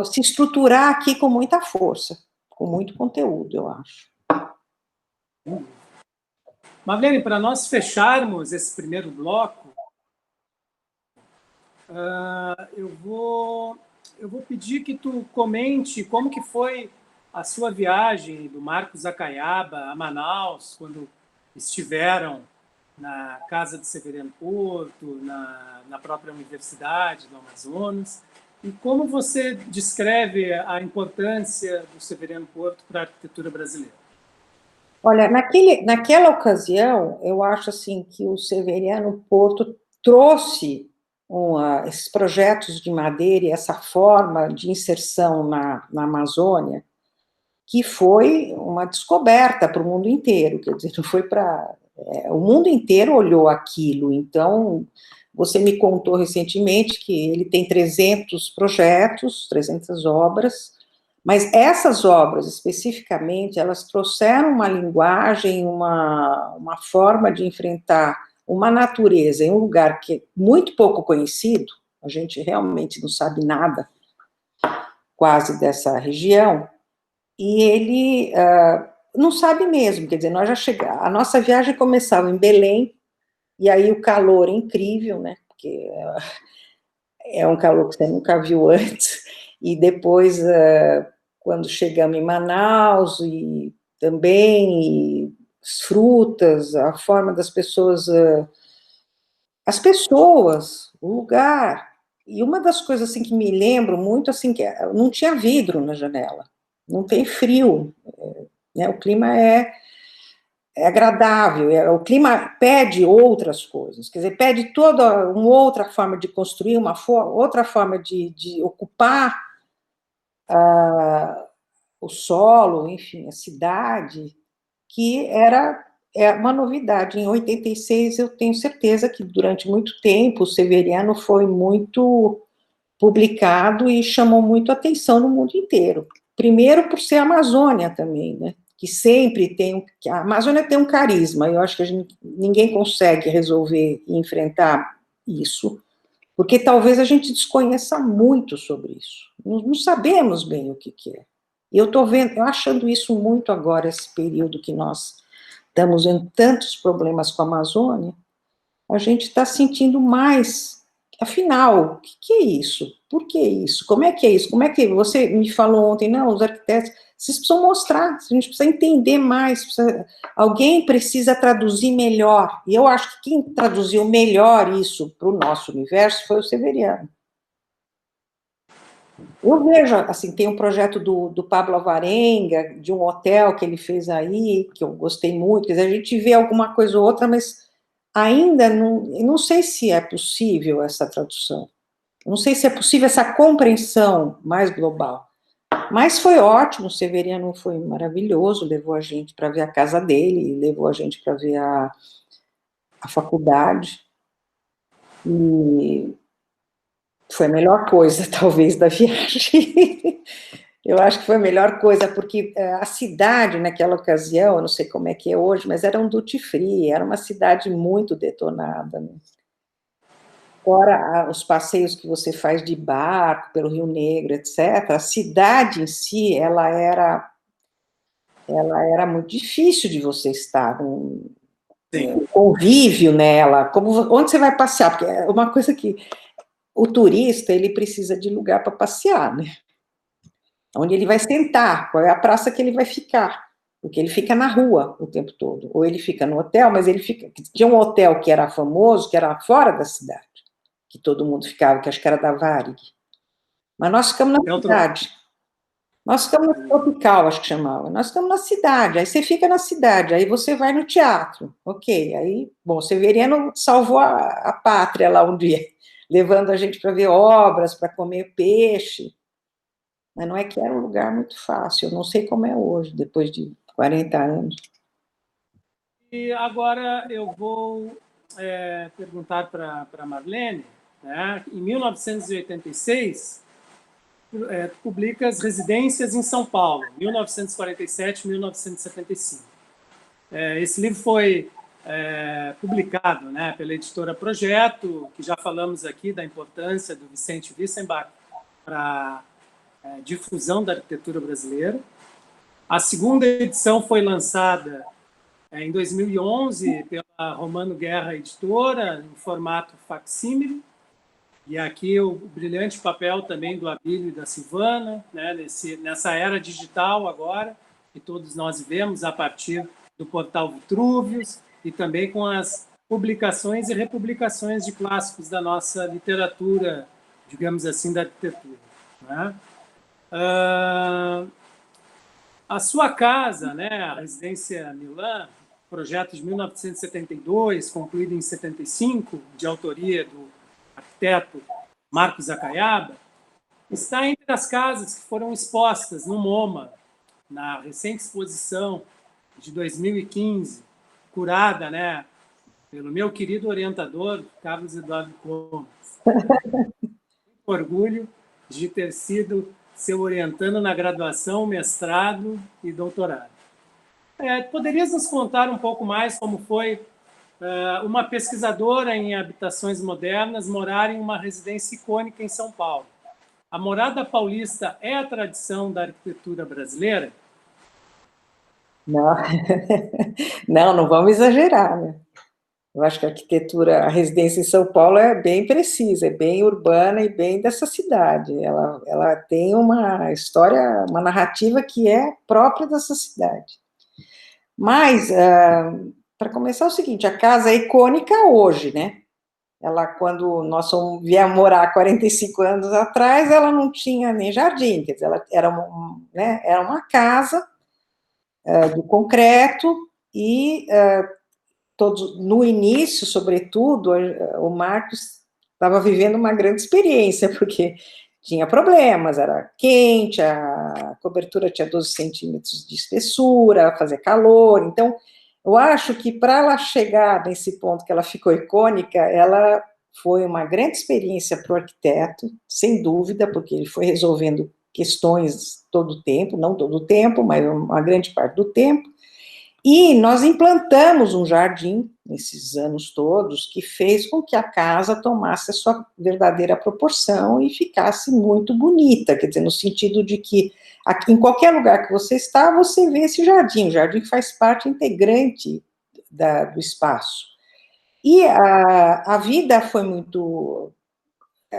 se estruturar aqui com muita força, com muito conteúdo, eu acho. Marlene, para nós fecharmos esse primeiro bloco, eu vou pedir que tu comente como que foi a sua viagem do Marcos Acaiaba a Manaus, quando estiveram na casa de Severiano Porto, na própria Universidade do Amazonas, e como você descreve a importância do Severiano Porto para a arquitetura brasileira? Olha, naquela ocasião, eu acho assim que o Severiano Porto trouxe esses projetos de madeira e essa forma de inserção na Amazônia, que foi uma descoberta para o mundo inteiro, quer dizer, não foi para... o mundo inteiro olhou aquilo, então, você me contou recentemente que ele tem 300 projetos, 300 obras, mas essas obras, especificamente, elas trouxeram uma linguagem, uma forma de enfrentar uma natureza em um lugar que é muito pouco conhecido, a gente realmente não sabe nada quase dessa região, e ele não sabe mesmo, quer dizer, a nossa viagem começava em Belém, e aí o calor é incrível, né, porque é um calor que você nunca viu antes, e depois, quando chegamos em Manaus, e também as frutas, a forma das pessoas, o lugar, e uma das coisas assim que me lembro muito, assim, que não tinha vidro na janela, não tem frio, né, o clima é agradável, o clima pede outras coisas, quer dizer, pede toda uma outra forma de construir, outra forma de ocupar o solo, enfim, a cidade, que é uma novidade. Em 86, eu tenho certeza que durante muito tempo o Severiano foi muito publicado e chamou muito atenção no mundo inteiro. Primeiro por ser a Amazônia também, né? Que sempre que a Amazônia tem um carisma, eu acho que ninguém consegue resolver e enfrentar isso, porque talvez a gente desconheça muito sobre isso, não sabemos bem o que é. E eu estou achando isso muito agora, esse período que nós estamos em tantos problemas com a Amazônia, a gente está sentindo mais, afinal, o que é isso? Por que isso? Como é que é isso? Como é que você me falou ontem, não, os arquitetos, vocês precisam mostrar, a gente precisa entender mais, alguém precisa traduzir melhor, e eu acho que quem traduziu melhor isso para o nosso universo foi o Severiano. Eu vejo, assim, tem um projeto do Pablo Alvarenga, de um hotel que ele fez aí, que eu gostei muito, quer dizer, a gente vê alguma coisa ou outra, mas ainda não sei se é possível essa tradução, não sei se é possível essa compreensão mais global, mas foi ótimo, o Severiano foi maravilhoso, levou a gente para ver a casa dele, levou a gente para ver a faculdade, e foi a melhor coisa, talvez, da viagem. Eu acho que foi a melhor coisa, porque a cidade, naquela ocasião, eu não sei como é que é hoje, mas era um duty-free, era uma cidade muito detonada, né? Fora os passeios que você faz de barco pelo Rio Negro, etc., a cidade em si, ela era muito difícil de você estar, um convívio nela, onde você vai passear, porque é uma coisa que o turista, ele precisa de lugar para passear, né? Onde ele vai sentar, qual é a praça que ele vai ficar, porque ele fica na rua o tempo todo, ou ele fica no hotel, mas ele fica... Tinha um hotel que era famoso, que era fora da cidade, que todo mundo ficava, que acho que era da Varig, mas nós ficamos na cidade. Nós ficamos no Tropical, acho que chamava. Nós ficamos na cidade, aí você fica na cidade, aí você vai no teatro, ok. Aí, bom, Severiano salvou a pátria lá um dia, levando a gente para ver obras, para comer peixe, mas não é que era um lugar muito fácil, eu não sei como é hoje, depois de 40 anos. E agora eu vou perguntar para a Marlene, né? Em 1986, publica As Residências em São Paulo, 1947-1975. Esse livro foi publicado, né, pela editora Projeto, que já falamos aqui da importância do Vicente Wissenbach para a difusão da arquitetura brasileira. A segunda edição foi lançada em 2011 pela Romano Guerra Editora, em formato facsímile, e aqui o brilhante papel também do Abílio e da Silvana, né, nessa era digital agora, que todos nós vivemos a partir do portal Vitruvius, e também com as publicações e republicações de clássicos da nossa literatura, digamos assim, da arquitetura, né? A sua casa, né, a Residência Milan, projeto de 1972, concluído em 75, de autoria do arquiteto Marcos Acaiaba, está entre as casas que foram expostas no MoMA, na recente exposição de 2015, curada, né, pelo meu querido orientador, Carlos Eduardo Gomes. Orgulho de ter sido seu orientando na graduação, mestrado e doutorado. Poderias nos contar um pouco mais como foi uma pesquisadora em habitações modernas morar em uma residência icônica em São Paulo? A morada paulista é a tradição da arquitetura brasileira? Não, não vamos exagerar, né? Eu acho que a arquitetura, a residência em São Paulo é bem precisa, é bem urbana e bem dessa cidade. Ela tem uma história, uma narrativa que é própria dessa cidade. Mas, para começar, é o seguinte, a casa é icônica hoje, né? Ela, quando nós viemos morar 45 anos atrás, ela não tinha nem jardim, quer dizer, ela era uma casa de concreto e no início, sobretudo, o Marcos estava vivendo uma grande experiência, porque tinha problemas, era quente, a cobertura tinha 12 centímetros de espessura, fazia calor, então, eu acho que para ela chegar nesse ponto que ela ficou icônica, ela foi uma grande experiência para o arquiteto, sem dúvida, porque ele foi resolvendo questões todo o tempo, não todo o tempo, mas uma grande parte do tempo, e nós implantamos um jardim, nesses anos todos, que fez com que a casa tomasse a sua verdadeira proporção e ficasse muito bonita, quer dizer, no sentido de que aqui, em qualquer lugar que você está, você vê esse jardim, o jardim faz parte integrante do espaço. E a vida foi muito...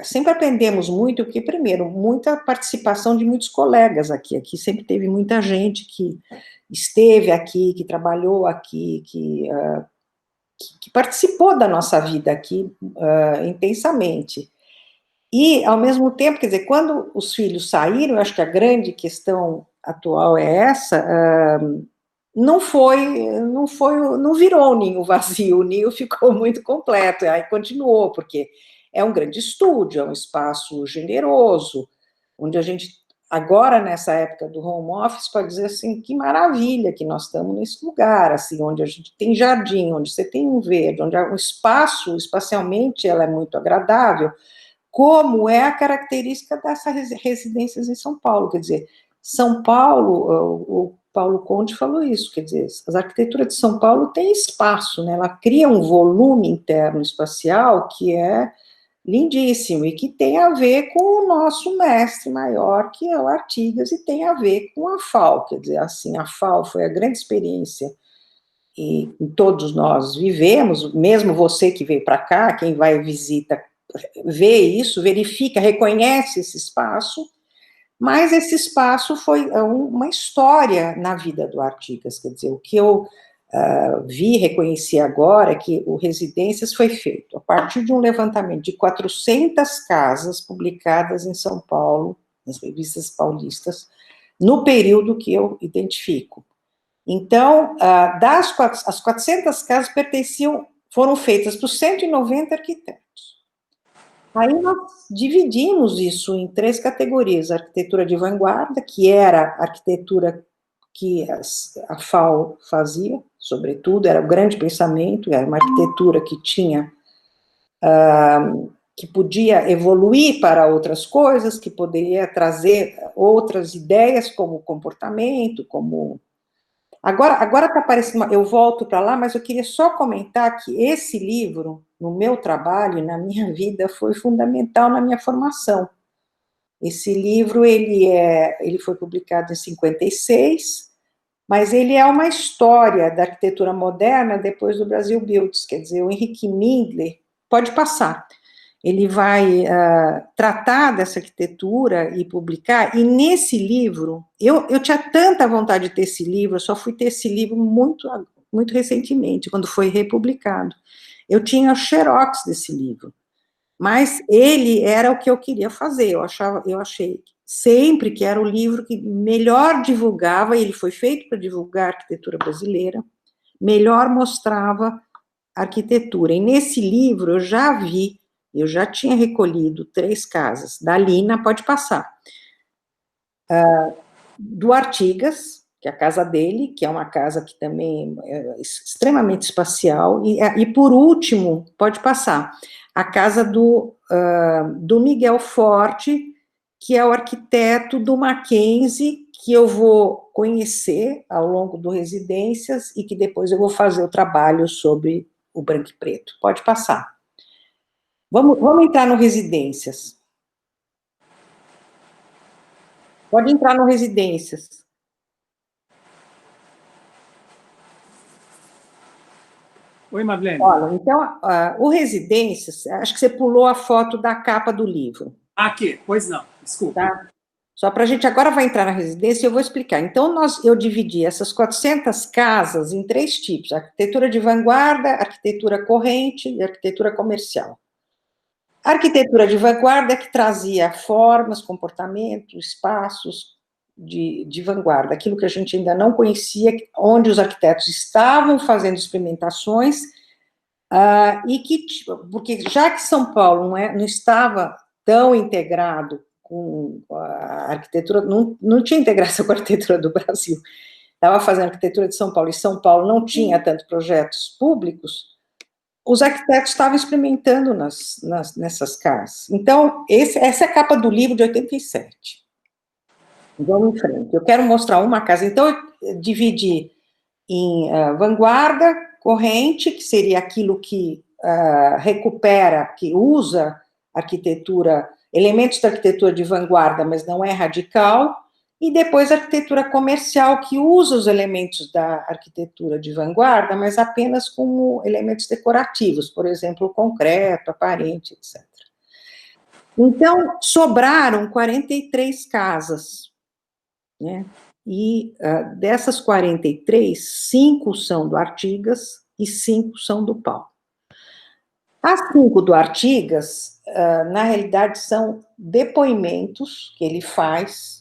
Sempre aprendemos muito, porque, primeiro, muita participação de muitos colegas aqui sempre teve muita gente que esteve aqui, que trabalhou aqui, que participou da nossa vida aqui intensamente. E, ao mesmo tempo, quer dizer, quando os filhos saíram, eu acho que a grande questão atual é essa, não virou um ninho vazio, o ninho ficou muito completo, aí continuou, porque é um grande estúdio, é um espaço generoso, onde a gente, agora nessa época do home office, pode dizer assim, que maravilha que nós estamos nesse lugar, assim, onde a gente tem jardim, onde você tem um verde, onde o espaço, espacialmente, ela é muito agradável, como é a característica dessas residências em São Paulo, quer dizer, São Paulo, o Paulo Conte falou isso, quer dizer, as arquiteturas de São Paulo têm espaço, né? Ela cria um volume interno espacial que é lindíssimo e que tem a ver com o nosso mestre maior, que é o Artigas, e tem a ver com a FAO, quer dizer, assim, a FAO foi a grande experiência e todos nós vivemos, mesmo você que veio para cá, quem vai visita, vê isso, verifica, reconhece esse espaço, mas esse espaço foi uma história na vida do Artigas, quer dizer, o que eu vi, reconheci agora, é que o Residências foi feito a partir de um levantamento de 400 casas publicadas em São Paulo, nas revistas paulistas, no período que eu identifico. Então, as 400 casas foram feitas por 190 arquitetos. Aí nós dividimos isso em 3 categorias: a arquitetura de vanguarda, que era a arquitetura que a FAO fazia, sobretudo, era o grande pensamento, era uma arquitetura que tinha, que podia evoluir para outras coisas, que poderia trazer outras ideias, como comportamento, como... Agora está parecendo, eu volto para lá, mas eu queria só comentar que esse livro, no meu trabalho, na minha vida, foi fundamental na minha formação. Esse livro, ele foi publicado em 56, mas ele é uma história da arquitetura moderna depois do Brasil Builds, quer dizer, o Henrique Mindler, pode passar, ele vai tratar dessa arquitetura e publicar, e nesse livro, eu tinha tanta vontade de ter esse livro, eu só fui ter esse livro muito, muito recentemente, quando foi republicado. Eu tinha o xerox desse livro, mas ele era o que eu queria fazer, eu achei sempre que era o livro que melhor divulgava, ele foi feito para divulgar a arquitetura brasileira, melhor mostrava a arquitetura. E nesse livro eu já tinha recolhido 3 casas, da Lina, pode passar, do Artigas, que é a casa dele, que é uma casa que também é extremamente espacial, e por último, pode passar, a casa do Miguel Forte, que é o arquiteto do Mackenzie, que eu vou conhecer ao longo do Residências, e que depois eu vou fazer o trabalho sobre o branco e preto. Pode passar. Vamos entrar no Residências. Pode entrar no Residências. Oi, Marlene. Olha, então, o Residências, acho que você pulou a foto da capa do livro. Aqui, pois não, desculpa. Tá? Só para a gente, agora vai entrar na residência e eu vou explicar. Então, eu dividi essas 400 casas em 3 tipos: arquitetura de vanguarda, arquitetura corrente e arquitetura comercial. A arquitetura de vanguarda é que trazia formas, comportamento, espaços de vanguarda, aquilo que a gente ainda não conhecia, onde os arquitetos estavam fazendo experimentações, porque já que São Paulo não estava tão integrado com a arquitetura, não tinha integração com a arquitetura do Brasil, estava fazendo a arquitetura de São Paulo, e São Paulo não tinha tantos projetos públicos, os arquitetos estavam experimentando nessas casas. Então, essa é a capa do livro de 87. Vamos em frente. Eu quero mostrar uma casa. Então, eu dividi em vanguarda, corrente, que seria aquilo que recupera, que usa arquitetura, elementos da arquitetura de vanguarda, mas não é radical, e depois a arquitetura comercial, que usa os elementos da arquitetura de vanguarda, mas apenas como elementos decorativos, por exemplo, o concreto, a parede, etc. Então, sobraram 43 casas, né? E dessas 43, 5 são do Artigas e 5 são do Paulo. As 5 do Artigas, na realidade, são depoimentos que ele faz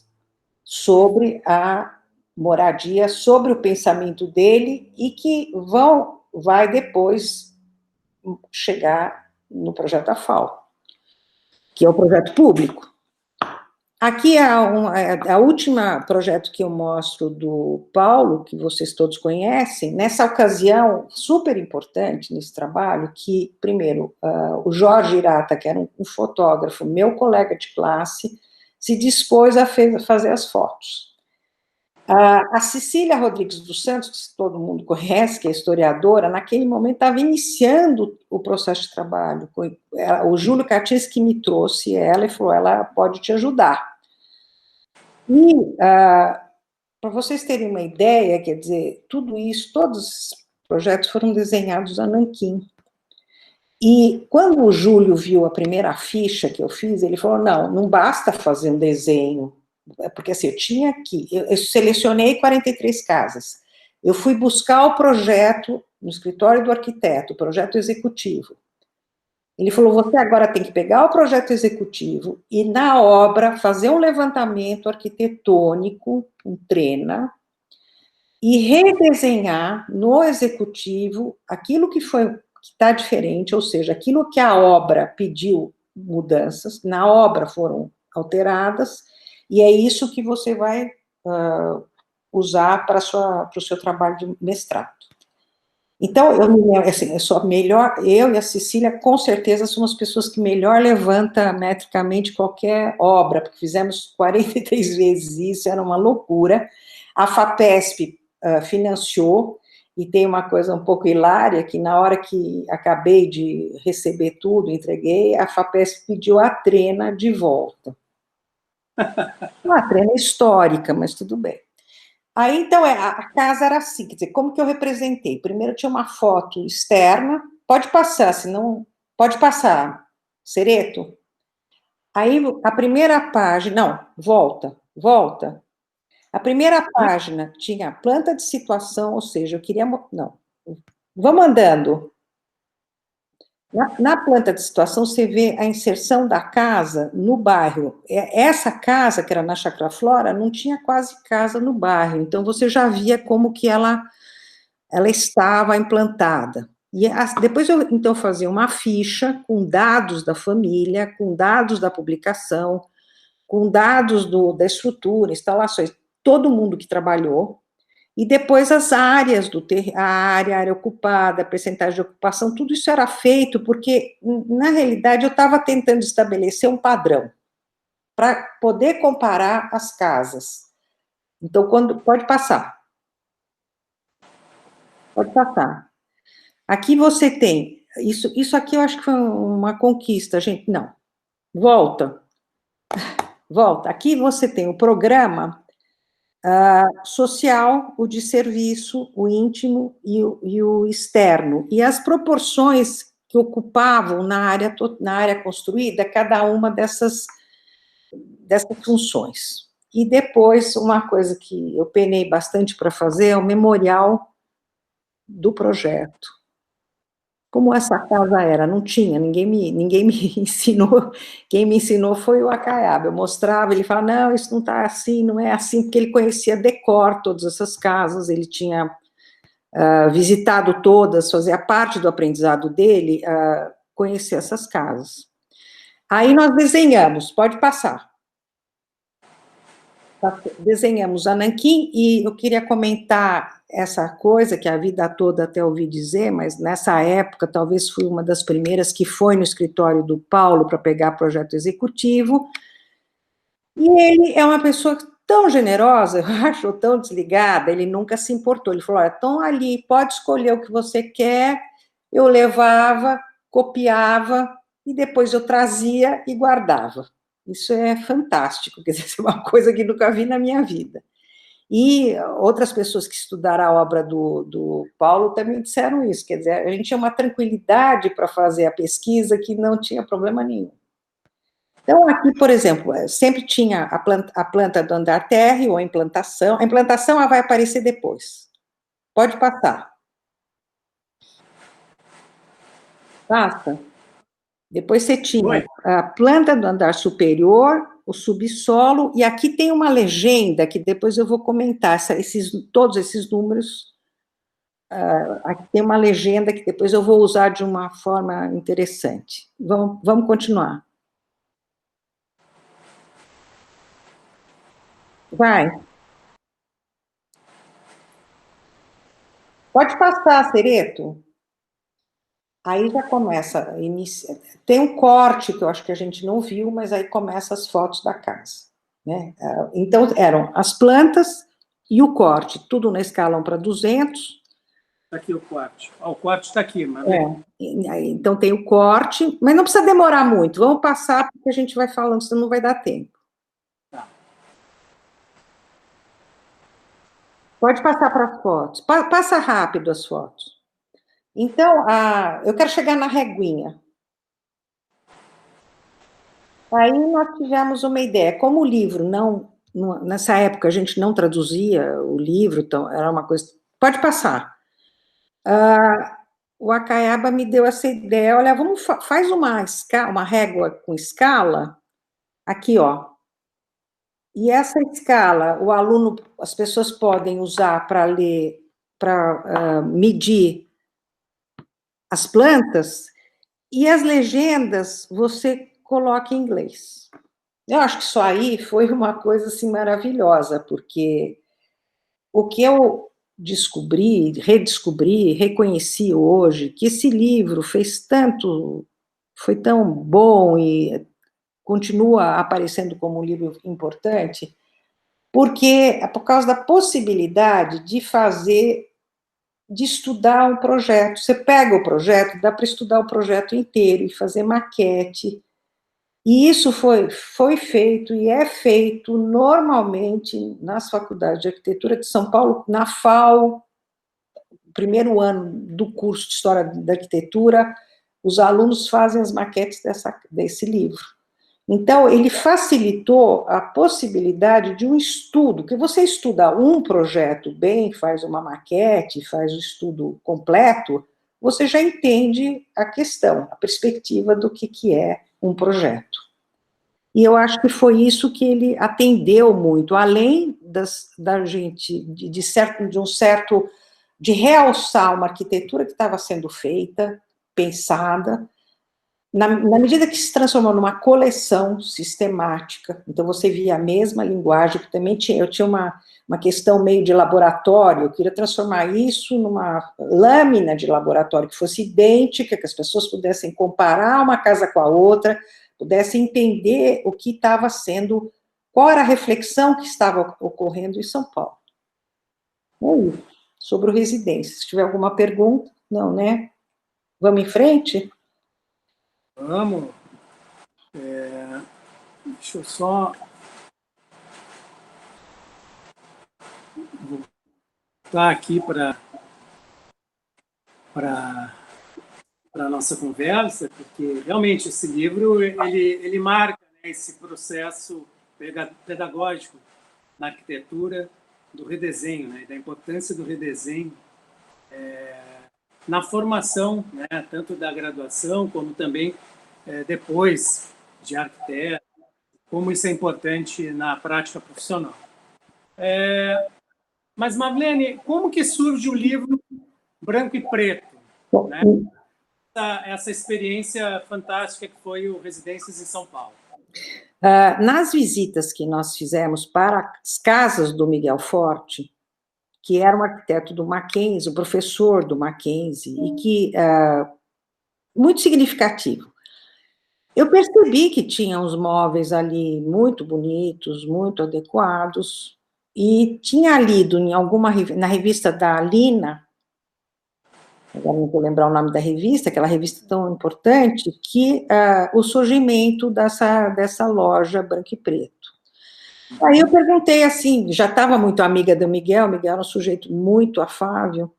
sobre a moradia, sobre o pensamento dele, e que vai depois chegar no projeto da FAO, que é o projeto público. Aqui é a última projeto que eu mostro do Paulo, que vocês todos conhecem. Nessa ocasião, super importante nesse trabalho, que, primeiro, o Jorge Irata, que era um fotógrafo, meu colega de classe, se dispôs a fazer as fotos. A Cecília Rodrigues dos Santos, que todo mundo conhece, que é historiadora, naquele momento estava iniciando o processo de trabalho. O Júlio Catins que me trouxe ela e falou, ela pode te ajudar. E, para vocês terem uma ideia, quer dizer, tudo isso, todos os projetos foram desenhados a nanquim. E quando o Júlio viu a primeira ficha que eu fiz, ele falou, não basta fazer um desenho, porque assim, eu selecionei 43 casas, eu fui buscar o projeto no escritório do arquiteto, o projeto executivo. Ele falou, você agora tem que pegar o projeto executivo e, na obra, fazer um levantamento arquitetônico, um trena, e redesenhar no executivo aquilo que está diferente, ou seja, aquilo que a obra pediu mudanças, na obra foram alteradas, e é isso que você vai usar para o seu trabalho de mestrado. Então, eu me lembro, assim, eu e a Cecília, com certeza, somos as pessoas que melhor levantam metricamente qualquer obra, porque fizemos 43 vezes isso, era uma loucura. A FAPESP financiou, e tem uma coisa um pouco hilária, que na hora que acabei de receber tudo, entreguei, a FAPESP pediu a trena de volta. Uma trena histórica, mas tudo bem. Aí, então, a casa era assim, quer dizer, como que eu representei? Primeiro tinha uma foto externa, pode passar, senão, pode passar, Cereto. Aí, a primeira página, não, volta. A primeira página tinha planta de situação, ou seja, eu queria, não, vamos andando. Na planta de situação, você vê a inserção da casa no bairro. Essa casa, que era na Chácara Flora, não tinha quase casa no bairro, então você já via como que ela estava implantada. E depois eu, então, fazia uma ficha com dados da família, com dados da publicação, com dados da estrutura, instalações, todo mundo que trabalhou, e depois as áreas a área ocupada, a percentagem de ocupação, tudo isso era feito porque, na realidade, eu estava tentando estabelecer um padrão para poder comparar as casas. Então, pode passar. Pode passar. Aqui você tem, isso aqui eu acho que foi uma conquista, gente, não, volta. Aqui você tem o programa social, o de serviço, o íntimo e o externo, e as proporções que ocupavam na área construída cada uma dessas funções. E depois, uma coisa que eu penei bastante para fazer é o memorial do projeto. Como essa casa era, não tinha, ninguém me ensinou, quem me ensinou foi o Acaiaba, eu mostrava, ele falava, não, isso não está assim, não é assim, porque ele conhecia de cor todas essas casas, ele tinha visitado todas, fazia parte do aprendizado dele, conhecer essas casas. Aí nós desenhamos, pode passar. Desenhamos a nanquim, e eu queria comentar essa coisa que a vida toda até ouvi dizer, mas nessa época talvez fui uma das primeiras que foi no escritório do Paulo para pegar projeto executivo, e ele é uma pessoa tão generosa, eu acho, tão desligada, ele nunca se importou, ele falou, olha, estão ali, pode escolher o que você quer, eu levava, copiava, e depois eu trazia e guardava. Isso é fantástico, quer dizer, é uma coisa que nunca vi na minha vida. E outras pessoas que estudaram a obra do Paulo também disseram isso, quer dizer, a gente tinha uma tranquilidade para fazer a pesquisa que não tinha problema nenhum. Então, aqui, por exemplo, sempre tinha a planta do andar térreo, ou a implantação ela vai aparecer depois. Pode passar. Passa. Depois você tinha a planta do andar superior, o subsolo, e aqui tem uma legenda, que depois eu vou comentar, todos esses números, aqui tem uma legenda que depois eu vou usar de uma forma interessante. Vamos continuar. Vai. Pode passar, Cereto. Aí já começa, tem um corte que eu acho que a gente não viu, mas aí começa as fotos da casa, né? Então, eram as plantas, E o corte, tudo na escala 1:200. Está aqui o corte. O corte está aqui, mas... Então tem o corte, mas não precisa demorar muito. Vamos passar, porque a gente vai falando, senão não vai dar tempo. Tá. Pode passar para as fotos. Passa rápido as fotos. Então, eu quero chegar na reguinha. Aí nós tivemos uma ideia. Como o livro nessa época a gente não traduzia o livro, então era uma coisa... Pode passar. O Acaiaba me deu essa ideia. Olha, faz uma régua com escala. Aqui, ó. E essa escala, as pessoas podem usar para ler, para medir as plantas, e as legendas você coloca em inglês. Eu acho que isso aí foi uma coisa assim maravilhosa, porque o que eu redescobri, reconheci hoje, que esse livro foi tão bom e continua aparecendo como um livro importante, porque é por causa da possibilidade de estudar um projeto. Você pega o projeto, dá para estudar o projeto inteiro e fazer maquete. E isso foi feito e é feito normalmente nas faculdades de arquitetura de São Paulo, na FAU, primeiro ano do curso de História da Arquitetura, os alunos fazem as maquetes desse livro. Então, ele facilitou a possibilidade de um estudo, que você estuda um projeto bem, faz uma maquete, faz o estudo completo, você já entende a questão, a perspectiva do que é um projeto. E eu acho que foi isso que ele atendeu muito, além da gente, de realçar uma arquitetura que estava sendo feita, pensada, na medida que se transformou numa coleção sistemática, então você via a mesma linguagem, que também eu tinha uma questão meio de laboratório, eu queria transformar isso numa lâmina de laboratório que fosse idêntica, que as pessoas pudessem comparar uma casa com a outra, pudessem entender o que estava sendo, qual era a reflexão que estava ocorrendo em São Paulo. É isso, sobre o Residência. Se tiver alguma pergunta, não, né? Vamos em frente? Vamos. Deixa eu só voltar aqui para a nossa conversa, porque realmente esse livro ele marca, né, esse processo pedagógico na arquitetura do redesenho, né, da importância do redesenho na formação, né, tanto da graduação como também depois de arquiteto, como isso é importante na prática profissional. Mas, Marlene, como que surge o livro Branco e Preto? Né? Essa experiência fantástica que foi o Residências em São Paulo. Nas visitas que nós fizemos para as casas do Miguel Forte, que era um arquiteto do Mackenzie, o professor do Mackenzie, e que muito significativo. Eu percebi que tinha uns móveis ali muito bonitos, muito adequados, e tinha lido na revista da Lina, agora não vou lembrar o nome da revista, aquela revista tão importante, que o surgimento dessa loja Branco e Preto. Aí eu perguntei assim, já estava muito amiga do Miguel era um sujeito muito afável,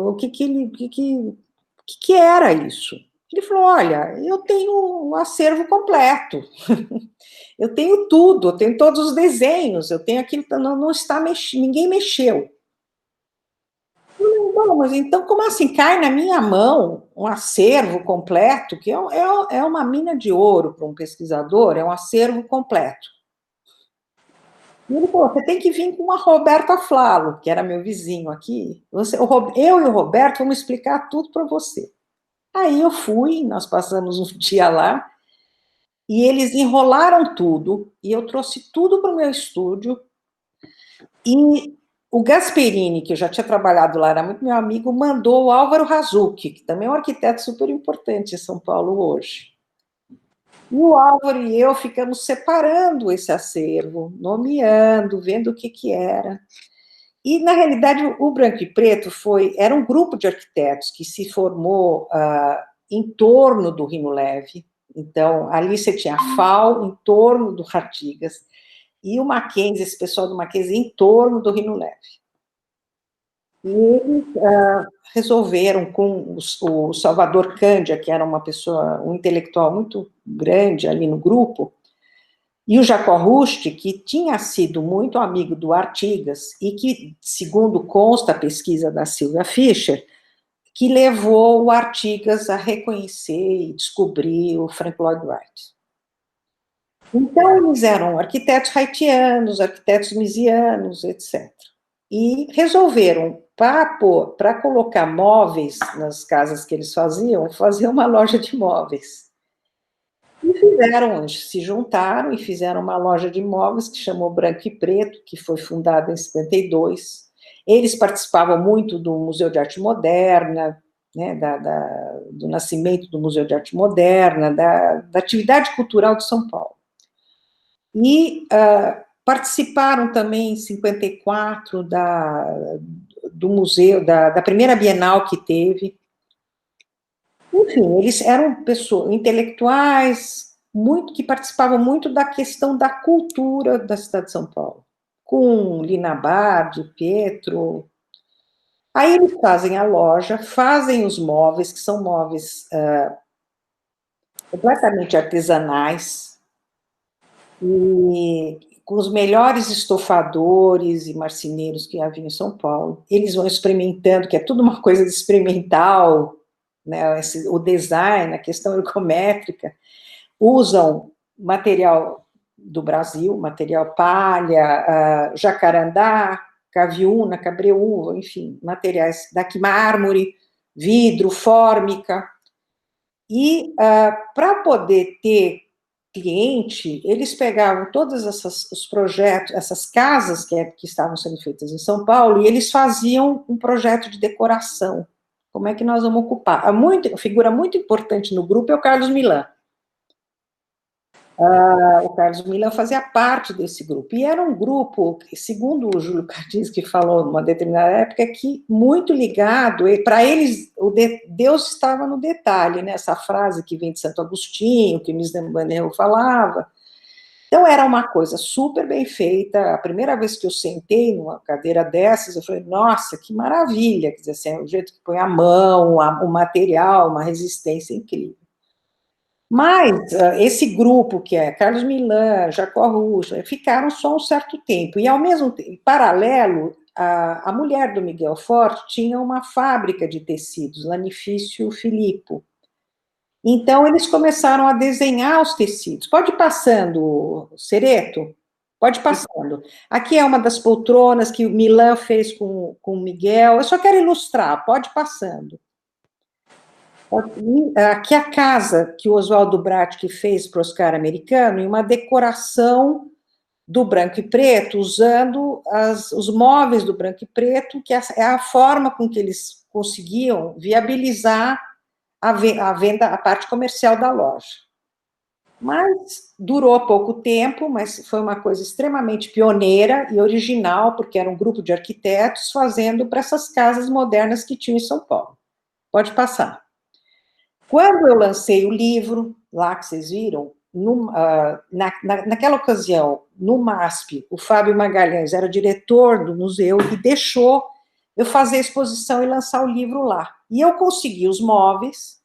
o que era isso? Ele falou, olha, eu tenho um acervo completo, eu tenho tudo, eu tenho todos os desenhos, eu tenho aquilo que não está ninguém mexeu. Não, mas então como assim? Cai na minha mão um acervo completo, que é uma mina de ouro para um pesquisador, é um acervo completo. E ele falou, você tem que vir com a Roberta Flalo, que era meu vizinho aqui, eu e o Roberto vamos explicar tudo para você. Aí eu fui, nós passamos um dia lá, e eles enrolaram tudo, e eu trouxe tudo para o meu estúdio, e o Gasperini, que eu já tinha trabalhado lá, era muito meu amigo, mandou o Álvaro Razucchi, que também é um arquiteto super importante em São Paulo hoje. E o Álvaro e eu ficamos separando esse acervo, nomeando, vendo o que que era. E, na realidade, o Branco e Preto era um grupo de arquitetos que se formou em torno do Rino Leve. Então, ali você tinha a FAO em torno do Artigas, e o Mackenzie, esse pessoal do Mackenzie, em torno do Rino Leve. E eles resolveram, com o Salvador Cândia, que era uma pessoa, um intelectual muito grande ali no grupo, e o Jacó Rust, que tinha sido muito amigo do Artigas, e que, segundo consta a pesquisa da Sylvia Fischer, que levou o Artigas a reconhecer e descobrir o Frank Lloyd Wright. Então, eles eram arquitetos haitianos, arquitetos misianos, etc. E resolveram, para colocar móveis nas casas que eles faziam, fazer uma loja de móveis. E se juntaram e fizeram uma loja de móveis que chamou Branco e Preto, que foi fundada em 52. Eles participavam muito do Museu de Arte Moderna, né, do nascimento do Museu de Arte Moderna, da atividade cultural de São Paulo. E participaram também, em 54, do museu, da primeira Bienal que teve. Enfim, eles eram pessoas intelectuais, que participavam muito da questão da cultura da cidade de São Paulo, com Lina Bardi, Pietro. Aí eles fazem a loja, fazem os móveis, que são móveis completamente artesanais, e com os melhores estofadores e marceneiros que havia em São Paulo. Eles vão experimentando, que é tudo uma coisa de experimental, né, o design, a questão ergométrica, usam material do Brasil, material palha, jacarandá, caviúna, cabreúva, enfim, materiais daqui, mármore, vidro, fórmica. E para poder ter cliente, eles pegavam todos os projetos, essas casas que estavam sendo feitas em São Paulo, e eles faziam um projeto de decoração. Como é que nós vamos ocupar? A figura muito importante no grupo é o Carlos Milan. O Carlos Milan fazia parte desse grupo. E era um grupo, segundo o Júlio Cardins, que falou numa determinada época, que muito ligado, para eles, Deus estava no detalhe, né? Essa frase que vem de Santo Agostinho, que Misne Banel falava. Então, era uma coisa super bem feita. A primeira vez que eu sentei numa cadeira dessas, eu falei, nossa, que maravilha! Quer dizer, assim, o jeito que põe a mão, o material, uma resistência incrível. Mas esse grupo, que é Carlos Milan, Jacó Russo, ficaram só um certo tempo. E, ao mesmo tempo, em paralelo, a mulher do Miguel Forte tinha uma fábrica de tecidos, Lanifício Filippo. Então, eles começaram a desenhar os tecidos. Pode ir passando, Cereto? Pode ir passando. Aqui é uma das poltronas que o Milan fez com o Miguel. Eu só quero ilustrar, pode ir passando. Aqui a casa que o Oswaldo Bratic fez para o Oscar americano, e uma decoração do Branco e Preto, usando os móveis do Branco e Preto, que é a forma com que eles conseguiam viabilizar a venda, a parte comercial da loja. Mas durou pouco tempo, mas foi uma coisa extremamente pioneira e original, porque era um grupo de arquitetos fazendo para essas casas modernas que tinham em São Paulo. Pode passar. Quando eu lancei o livro, lá que vocês viram, naquela ocasião, no MASP, o Fábio Magalhães era diretor do museu e deixou eu fazer a exposição e lançar o livro lá. E eu consegui os móveis,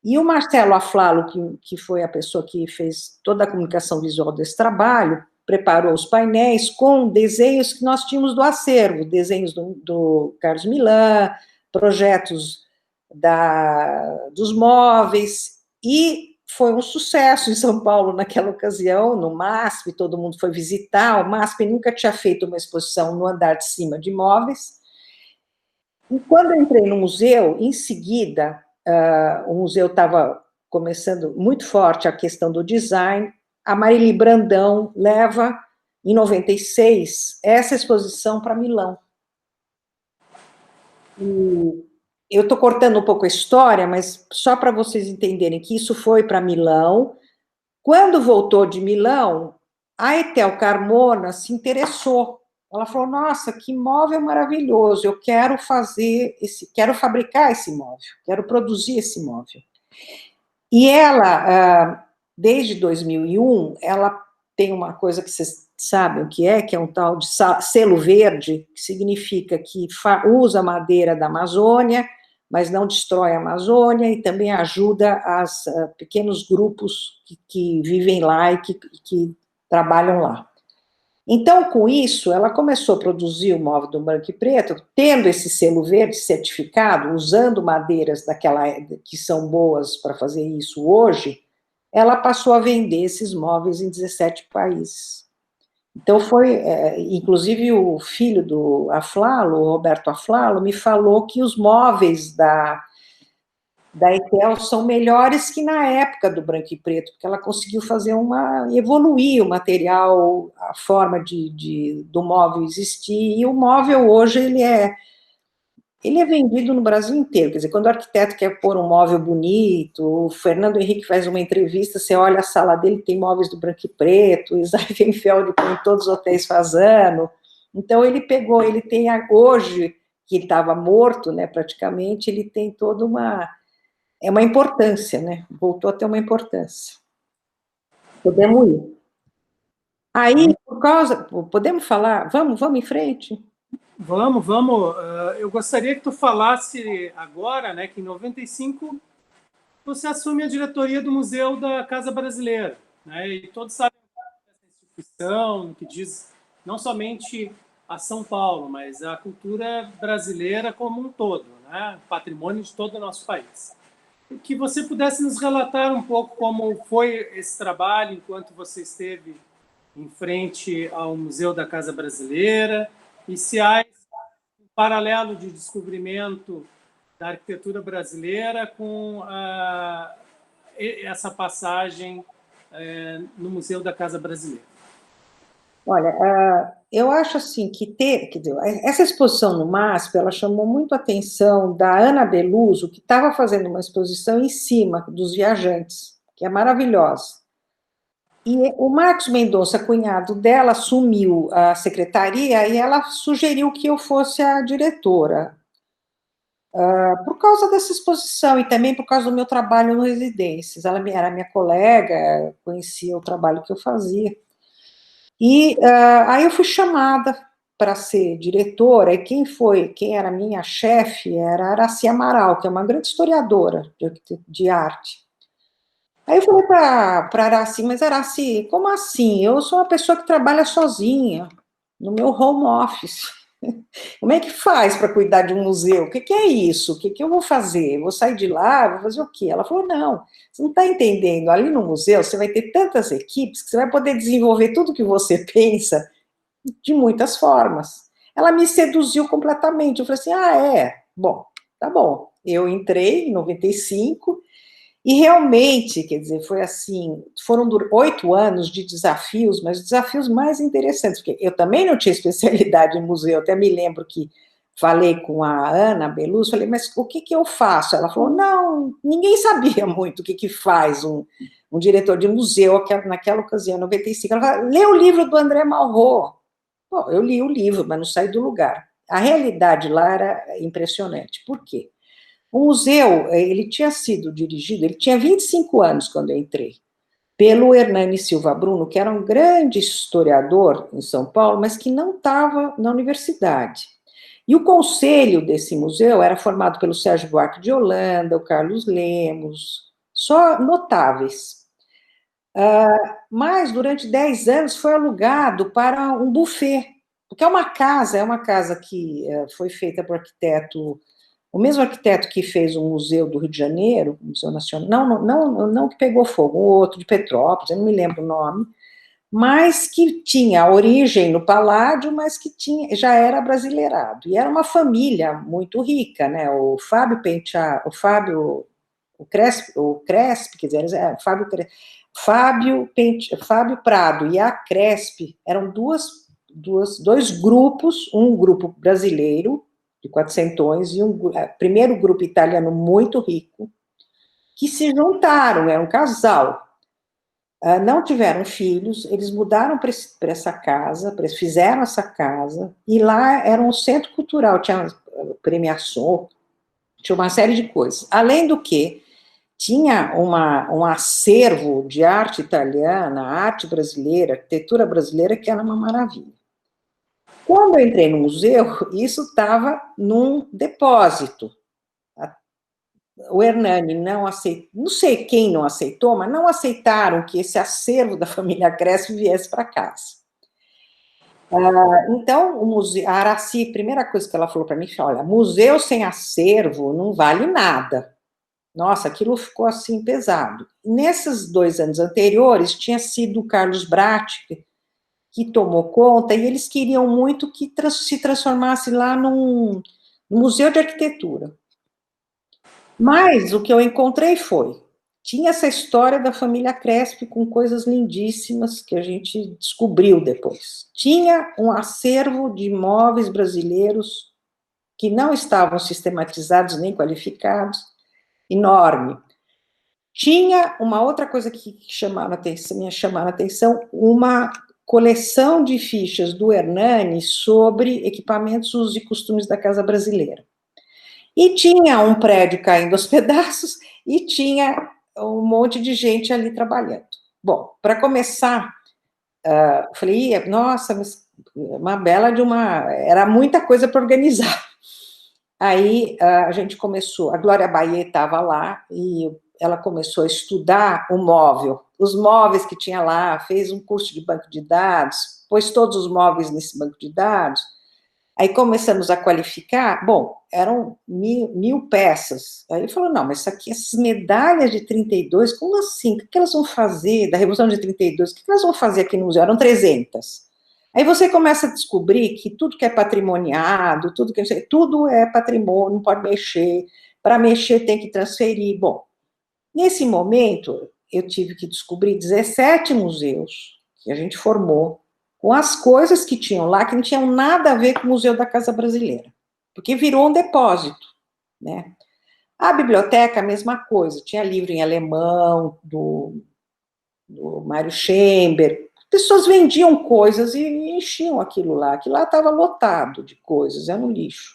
e o Marcelo Aflalo, que foi a pessoa que fez toda a comunicação visual desse trabalho, preparou os painéis com desenhos que nós tínhamos do acervo, desenhos do Carlos Milan, projetos dos móveis, e foi um sucesso em São Paulo naquela ocasião, no MASP, todo mundo foi visitar, o MASP nunca tinha feito uma exposição no andar de cima de móveis, e quando eu entrei no museu, em seguida, o museu estava começando muito forte a questão do design, a Marili Brandão leva, em 96, essa exposição para Milão. E eu estou cortando um pouco a história, mas só para vocês entenderem que isso foi para Milão, Quando voltou de Milão, a Etel Carmona se interessou. Ela falou: nossa, que móvel maravilhoso, eu quero quero fabricar esse móvel, quero produzir esse móvel. E ela, desde 2001, ela tem uma coisa que vocês sabem o que é um tal de selo verde, que significa que usa madeira da Amazônia, mas não destrói a Amazônia, e também ajuda pequenos grupos que vivem lá e que trabalham lá. Então, com isso, ela começou a produzir o móvel do branco e preto, tendo esse selo verde certificado, usando madeiras que são boas para fazer isso hoje, ela passou a vender esses móveis em 17 países. Então, inclusive o filho do Aflalo, o Roberto Aflalo, me falou que os móveis da Etel são melhores que na época do branco e preto, porque ela conseguiu evoluir o material, a forma do móvel existir, e o móvel hoje ele é vendido no Brasil inteiro. Quer dizer, quando o arquiteto quer pôr um móvel bonito, o Fernando Henrique faz uma entrevista, você olha a sala dele, tem móveis do branco e preto, o Isaac Weinfeld põe em todos os hotéis Fasano. Então, ele tem hoje, que ele estava morto, né, praticamente, ele tem toda uma importância, né? Voltou a ter uma importância. Podemos ir. Aí, podemos falar, vamos em frente? Vamos. Eu gostaria que tu falasse agora, né, que em 95 você assume a diretoria do Museu da Casa Brasileira, né? E todos sabem dessa instituição, no que diz não somente a São Paulo, mas a cultura brasileira como um todo, né? Patrimônio de todo o nosso país. Que você pudesse nos relatar um pouco como foi esse trabalho enquanto você esteve em frente ao Museu da Casa Brasileira, e se há um paralelo de descobrimento da arquitetura brasileira com essa passagem no Museu da Casa Brasileira. Olha, eu acho assim quer dizer, essa exposição no MASP, ela chamou muito a atenção da Ana Beluso, que estava fazendo uma exposição em cima dos viajantes, que é maravilhosa. E o Marcos Mendonça, cunhado dela, assumiu a secretaria e ela sugeriu que eu fosse a diretora, por causa dessa exposição e também por causa do meu trabalho no Residências. Ela era minha colega, conhecia o trabalho que eu fazia. E aí eu fui chamada para ser diretora, e quem era minha chefe era a Araci Amaral, que é uma grande historiadora de arte. Aí eu falei para Araci, mas Araci, como assim? Eu sou uma pessoa que trabalha sozinha, no meu home office. Como é que faz para cuidar de um museu? O que é isso? O que eu vou fazer? Vou sair de lá? Vou fazer o quê? Ela falou, não, você não está entendendo. Ali no museu você vai ter tantas equipes que você vai poder desenvolver tudo que você pensa de muitas formas. Ela me seduziu completamente. Eu falei assim, bom, tá bom. Eu entrei em 95 e realmente, quer dizer, foi assim, foram 8 anos de desafios, mas desafios mais interessantes, porque eu também não tinha especialidade em museu, até me lembro que falei com a Ana Belus, falei, mas o que eu faço? Ela falou, não, ninguém sabia muito o que faz um diretor de museu naquela ocasião, em 95. Ela falou, lê o livro do André Malraux. Bom, eu li o livro, mas não saí do lugar. A realidade lá era impressionante. Por quê? O museu, ele tinha sido dirigido, ele tinha 25 anos quando eu entrei, pelo Hernani Silva Bruno, que era um grande historiador em São Paulo, mas que não estava na universidade. E o conselho desse museu era formado pelo Sérgio Buarque de Holanda, o Carlos Lemos, só notáveis. Mas, durante 10 anos, foi alugado para um buffet, porque é uma casa que foi feita por arquiteto, o mesmo arquiteto que fez o Museu do Rio de Janeiro, o Museu Nacional, não que pegou fogo, o outro de Petrópolis, eu não me lembro o nome, mas que tinha origem no Paládio, mas que já era brasileirado. E era uma família muito rica, né? O Fábio Penteado, o Crespi, quer dizer, Fábio Prado e a Crespi eram dois grupos, um grupo brasileiro, de quatrocentões, e primeiro grupo italiano muito rico, que se juntaram, era um casal. não tiveram filhos, eles mudaram para essa casa, fizeram essa casa, e lá era um centro cultural, tinha premiação, tinha uma série de coisas. Além do que, tinha um acervo de arte italiana, arte brasileira, arquitetura brasileira, que era uma maravilha. Quando eu entrei no museu, isso estava num depósito. O Hernani não aceitou, não sei quem não aceitou, mas não aceitaram que esse acervo da família Crespo viesse para casa. Então, o museu, a Araci, a primeira coisa que ela falou para mim foi, olha, museu sem acervo não vale nada. Nossa, aquilo ficou assim pesado. Nesses 2 anos anteriores, tinha sido o Carlos Bratti que tomou conta, e eles queriam muito que se transformasse lá num museu de arquitetura. Mas o que eu encontrei tinha essa história da família Crespi com coisas lindíssimas que a gente descobriu depois. Tinha um acervo de imóveis brasileiros que não estavam sistematizados nem qualificados, enorme. Tinha uma outra coisa que me chamaram a atenção, uma coleção de fichas do Hernani sobre equipamentos, usos e costumes da casa brasileira. E tinha um prédio caindo aos pedaços e tinha um monte de gente ali trabalhando. Bom, para começar, eu falei, nossa, uma bela de uma... Era muita coisa para organizar. Aí a gente começou, a Glória Baie estava lá e ela começou a estudar o móvel, os móveis que tinha lá, fez um curso de banco de dados, pôs todos os móveis nesse banco de dados. Aí começamos a qualificar, bom, eram 1.000 peças. Aí ele falou, não, mas isso aqui, essas medalhas de 32, como assim? O que elas vão fazer da Revolução de 32? O que elas vão fazer aqui no museu? Eram 300. Aí você começa a descobrir que tudo que é patrimoniado, tudo é patrimônio, não pode mexer. Para mexer tem que transferir. Bom, nesse momento, eu tive que descobrir 17 museus que a gente formou, com as coisas que tinham lá, que não tinham nada a ver com o Museu da Casa Brasileira, porque virou um depósito, né? A biblioteca, a mesma coisa, tinha livro em alemão, do Mário Schember, pessoas vendiam coisas e enchiam aquilo lá estava lotado de coisas, era um lixo.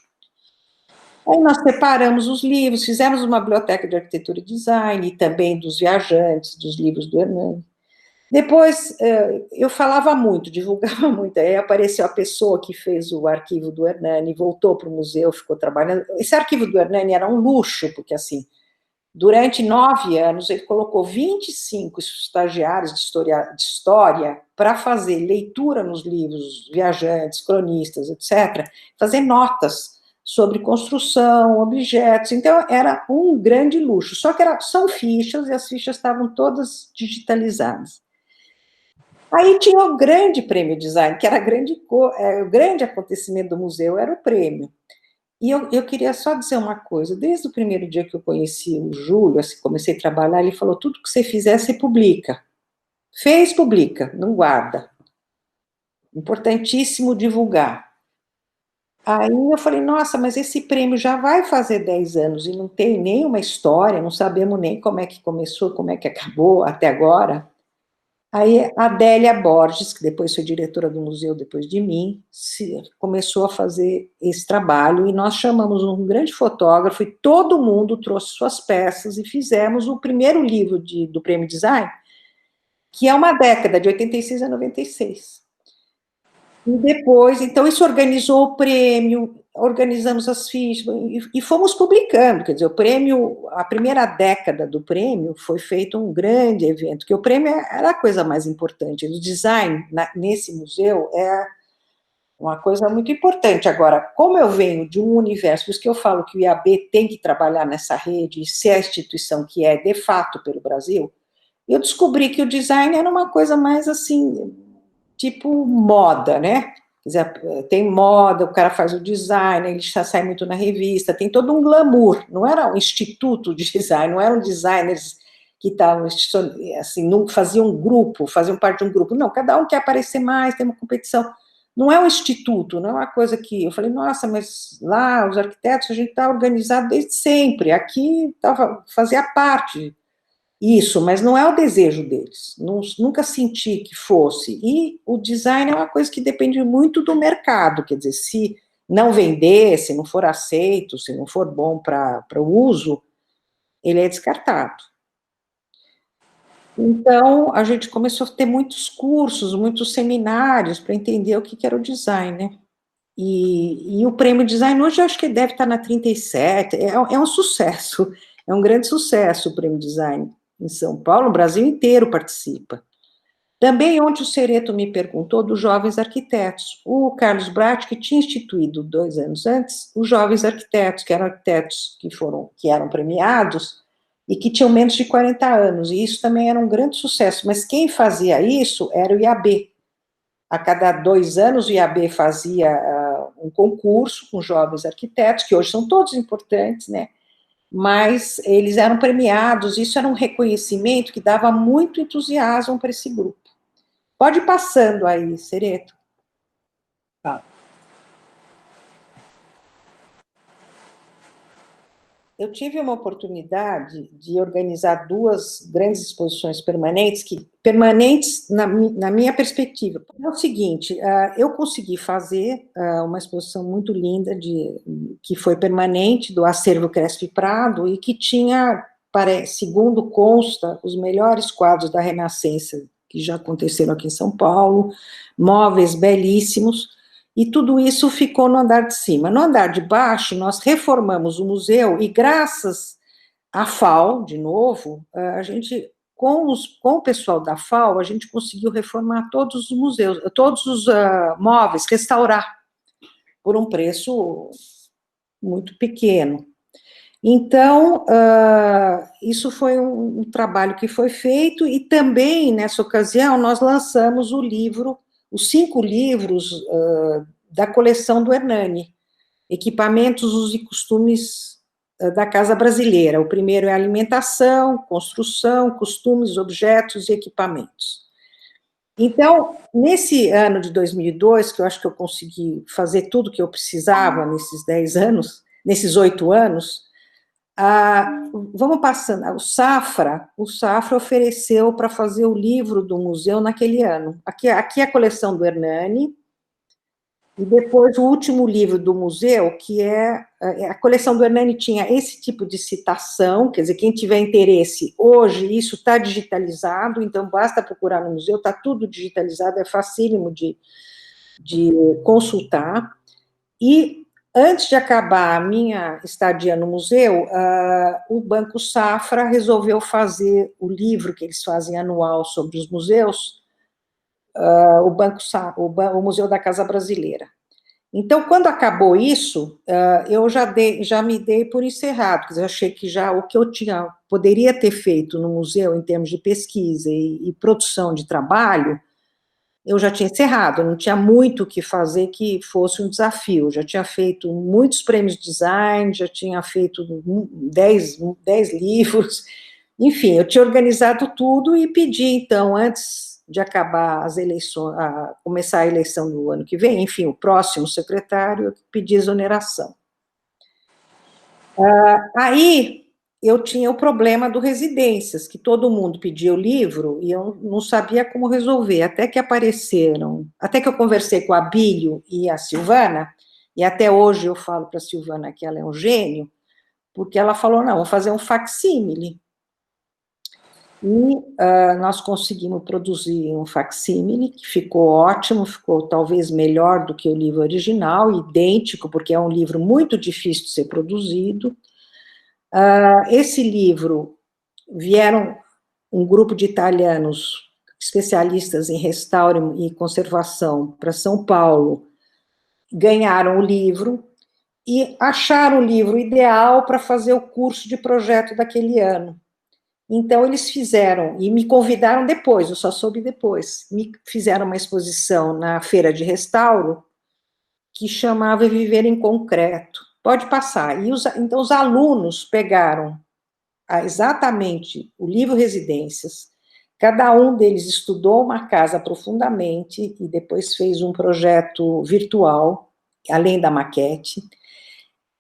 Aí nós separamos os livros, fizemos uma biblioteca de arquitetura e design, e também dos viajantes, dos livros do Hernani. Depois, eu falava muito, divulgava muito, aí apareceu a pessoa que fez o arquivo do Hernani, voltou para o museu, ficou trabalhando. Esse arquivo do Hernani era um luxo, porque, assim, durante 9 anos, ele colocou 25 estagiários de história para fazer leitura nos livros, viajantes, cronistas, etc., fazer notas sobre construção, objetos, então era um grande luxo, só que são fichas, e as fichas estavam todas digitalizadas. Aí tinha o grande prêmio design, que era o grande acontecimento do museu, era o prêmio. E eu queria só dizer uma coisa, desde o primeiro dia que eu conheci o Júlio, assim, comecei a trabalhar, ele falou, tudo que você fizer, você publica. Fez, publica, não guarda. Importantíssimo divulgar. Aí eu falei, nossa, mas esse prêmio já vai fazer 10 anos e não tem nenhuma história, não sabemos nem como é que começou, como é que acabou até agora. Aí a Adélia Borges, que depois foi diretora do museu depois de mim, começou a fazer esse trabalho, e nós chamamos um grande fotógrafo, e todo mundo trouxe suas peças, e fizemos o primeiro livro do Prêmio Design, que é uma década, de 86 a 96. E depois, então, isso organizou o prêmio, organizamos as fichas, e fomos publicando, quer dizer, o prêmio, a primeira década do prêmio foi feito um grande evento, que o prêmio era a coisa mais importante, o design nesse museu é uma coisa muito importante. Agora, como eu venho de um universo, por isso que eu falo que o IAB tem que trabalhar nessa rede, e ser a instituição que é, de fato, pelo Brasil, eu descobri que o design era uma coisa mais, assim, tipo moda, né? Quer dizer, tem moda, o cara faz o design, ele já sai muito na revista, tem todo um glamour, não era um instituto de design, não eram designers que estavam, assim, não faziam um grupo, faziam parte de um grupo, não, cada um quer aparecer mais, tem uma competição, não é um instituto, não é uma coisa que, eu falei, nossa, mas lá, os arquitetos, a gente está organizado desde sempre, aqui fazia parte Isso, mas não é o desejo deles. Nunca senti que fosse. E o design é uma coisa que depende muito do mercado. Quer dizer, se não vender, se não for aceito, se não for bom para o uso, ele é descartado. Então, a gente começou a ter muitos cursos, muitos seminários para entender o que era o design, né? E o prêmio Design hoje eu acho que deve estar na 37, é um sucesso, é um grande sucesso o prêmio Design em São Paulo, o Brasil inteiro participa. Também onde o Cereto me perguntou dos jovens arquitetos, o Carlos Bratti, que tinha instituído 2 anos antes, os jovens arquitetos, que eram arquitetos que eram premiados e que tinham menos de 40 anos, e isso também era um grande sucesso, mas quem fazia isso era o IAB. A cada 2 anos, o IAB fazia um concurso com jovens arquitetos, que hoje são todos importantes, né? Mas eles eram premiados, isso era um reconhecimento que dava muito entusiasmo para esse grupo. Pode ir passando aí, Cereto. Tá. Eu tive uma oportunidade de organizar 2 grandes exposições permanentes na minha perspectiva. É o seguinte, eu consegui fazer uma exposição muito linda, que foi permanente, do Acervo Crespi Prado, e que tinha, segundo consta, os melhores quadros da Renascença que já aconteceram aqui em São Paulo, móveis belíssimos, e tudo isso ficou no andar de cima. No andar de baixo, nós reformamos o museu, e graças à FAO, de novo, a gente, com o pessoal da FAO, a gente conseguiu reformar todos os museus, todos os móveis, restaurar, por um preço muito pequeno. Então, isso foi um trabalho que foi feito, e também, nessa ocasião, nós lançamos o livro, os 5 livros da coleção do Hernani, Equipamentos, Usos e Costumes da Casa Brasileira. O primeiro é alimentação, construção, costumes, objetos e equipamentos. Então, nesse ano de 2002, que eu acho que eu consegui fazer tudo que eu precisava nesses 10 anos, nesses 8 anos, vamos passando, o Safra ofereceu para fazer o livro do museu naquele ano. Aqui é a coleção do Hernani, e depois o último livro do museu, que é a coleção do Hernani, tinha esse tipo de citação, quer dizer, quem tiver interesse, hoje isso está digitalizado, então basta procurar no museu, está tudo digitalizado, é facílimo de consultar. E antes de acabar a minha estadia no museu, o Banco Safra resolveu fazer o livro que eles fazem anual sobre os museus, o Museu da Casa Brasileira. Então, quando acabou isso, eu já me dei por encerrado, porque eu achei que já o que eu poderia ter feito no museu, em termos de pesquisa e produção de trabalho, eu já tinha encerrado, não tinha muito o que fazer que fosse um desafio, já tinha feito muitos prêmios de design, já tinha feito 10 livros, enfim, eu tinha organizado tudo e pedi, então, antes de acabar as eleições, começar a eleição do ano que vem, enfim, o próximo secretário, eu pedi exoneração. Aí, eu tinha o problema do Residências, que todo mundo pedia o livro, e eu não sabia como resolver, até que eu conversei com a Bílio e a Silvana, e até hoje eu falo para a Silvana que ela é um gênio, porque ela falou, não, vou fazer um facsímile. E nós conseguimos produzir um facsímile, que ficou ótimo, ficou talvez melhor do que o livro original, idêntico, porque é um livro muito difícil de ser produzido. Esse livro, vieram um grupo de italianos especialistas em restauro e conservação para São Paulo, ganharam o livro e acharam o livro ideal para fazer o curso de projeto daquele ano. Então, eles fizeram, e me convidaram depois, eu só soube depois, me fizeram uma exposição na Feira de Restauro, que chamava Viver em Concreto. Pode passar. Então, os alunos pegaram exatamente o livro Residências, cada um deles estudou uma casa profundamente e depois fez um projeto virtual, além da maquete,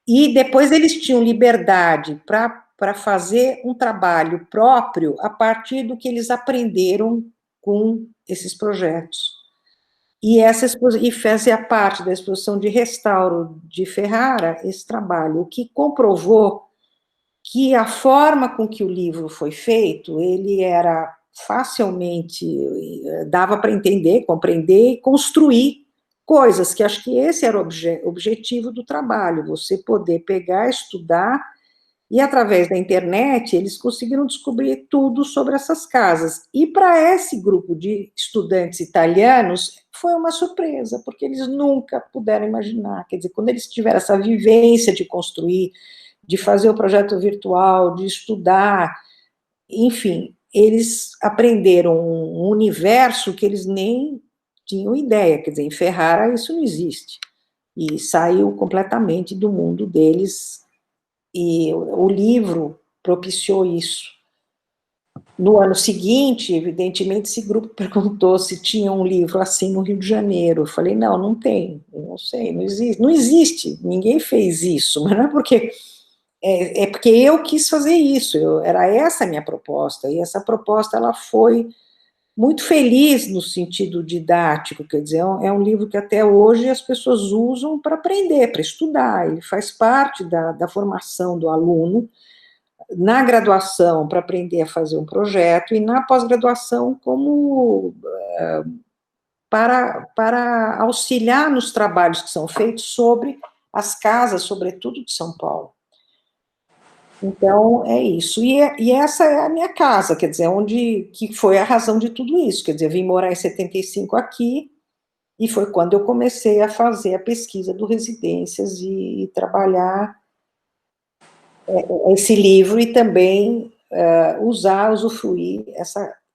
e depois eles tinham liberdade para para fazer um trabalho próprio a partir do que eles aprenderam com esses projetos. E fazia parte da exposição de restauro de Ferrara esse trabalho, o que comprovou que a forma com que o livro foi feito, ele era facilmente, dava para entender, compreender e construir coisas, que acho que esse era o objetivo do trabalho, você poder pegar, estudar, e através da internet eles conseguiram descobrir tudo sobre essas casas. E para esse grupo de estudantes italianos foi uma surpresa, porque eles nunca puderam imaginar, quer dizer, quando eles tiveram essa vivência de construir, de fazer o projeto virtual, de estudar, enfim, eles aprenderam um universo que eles nem tinham ideia, quer dizer, em Ferrara isso não existe, e saiu completamente do mundo deles, e o livro propiciou isso. No ano seguinte, evidentemente, esse grupo perguntou se tinha um livro assim no Rio de Janeiro. Eu falei, não, não tem, não sei, não existe, ninguém fez isso, mas não é porque... É porque eu quis fazer isso, era essa a minha proposta, e essa proposta ela foi muito feliz no sentido didático, quer dizer, é um livro que até hoje as pessoas usam para aprender, para estudar, ele faz parte da formação do aluno, na graduação, para aprender a fazer um projeto, e na pós-graduação como para auxiliar nos trabalhos que são feitos sobre as casas, sobretudo de São Paulo. Então, é isso. E essa é a minha casa, quer dizer, que foi a razão de tudo isso. Quer dizer, eu vim morar em 75 aqui, e foi quando eu comecei a fazer a pesquisa do Residências e trabalhar esse livro e também usufruir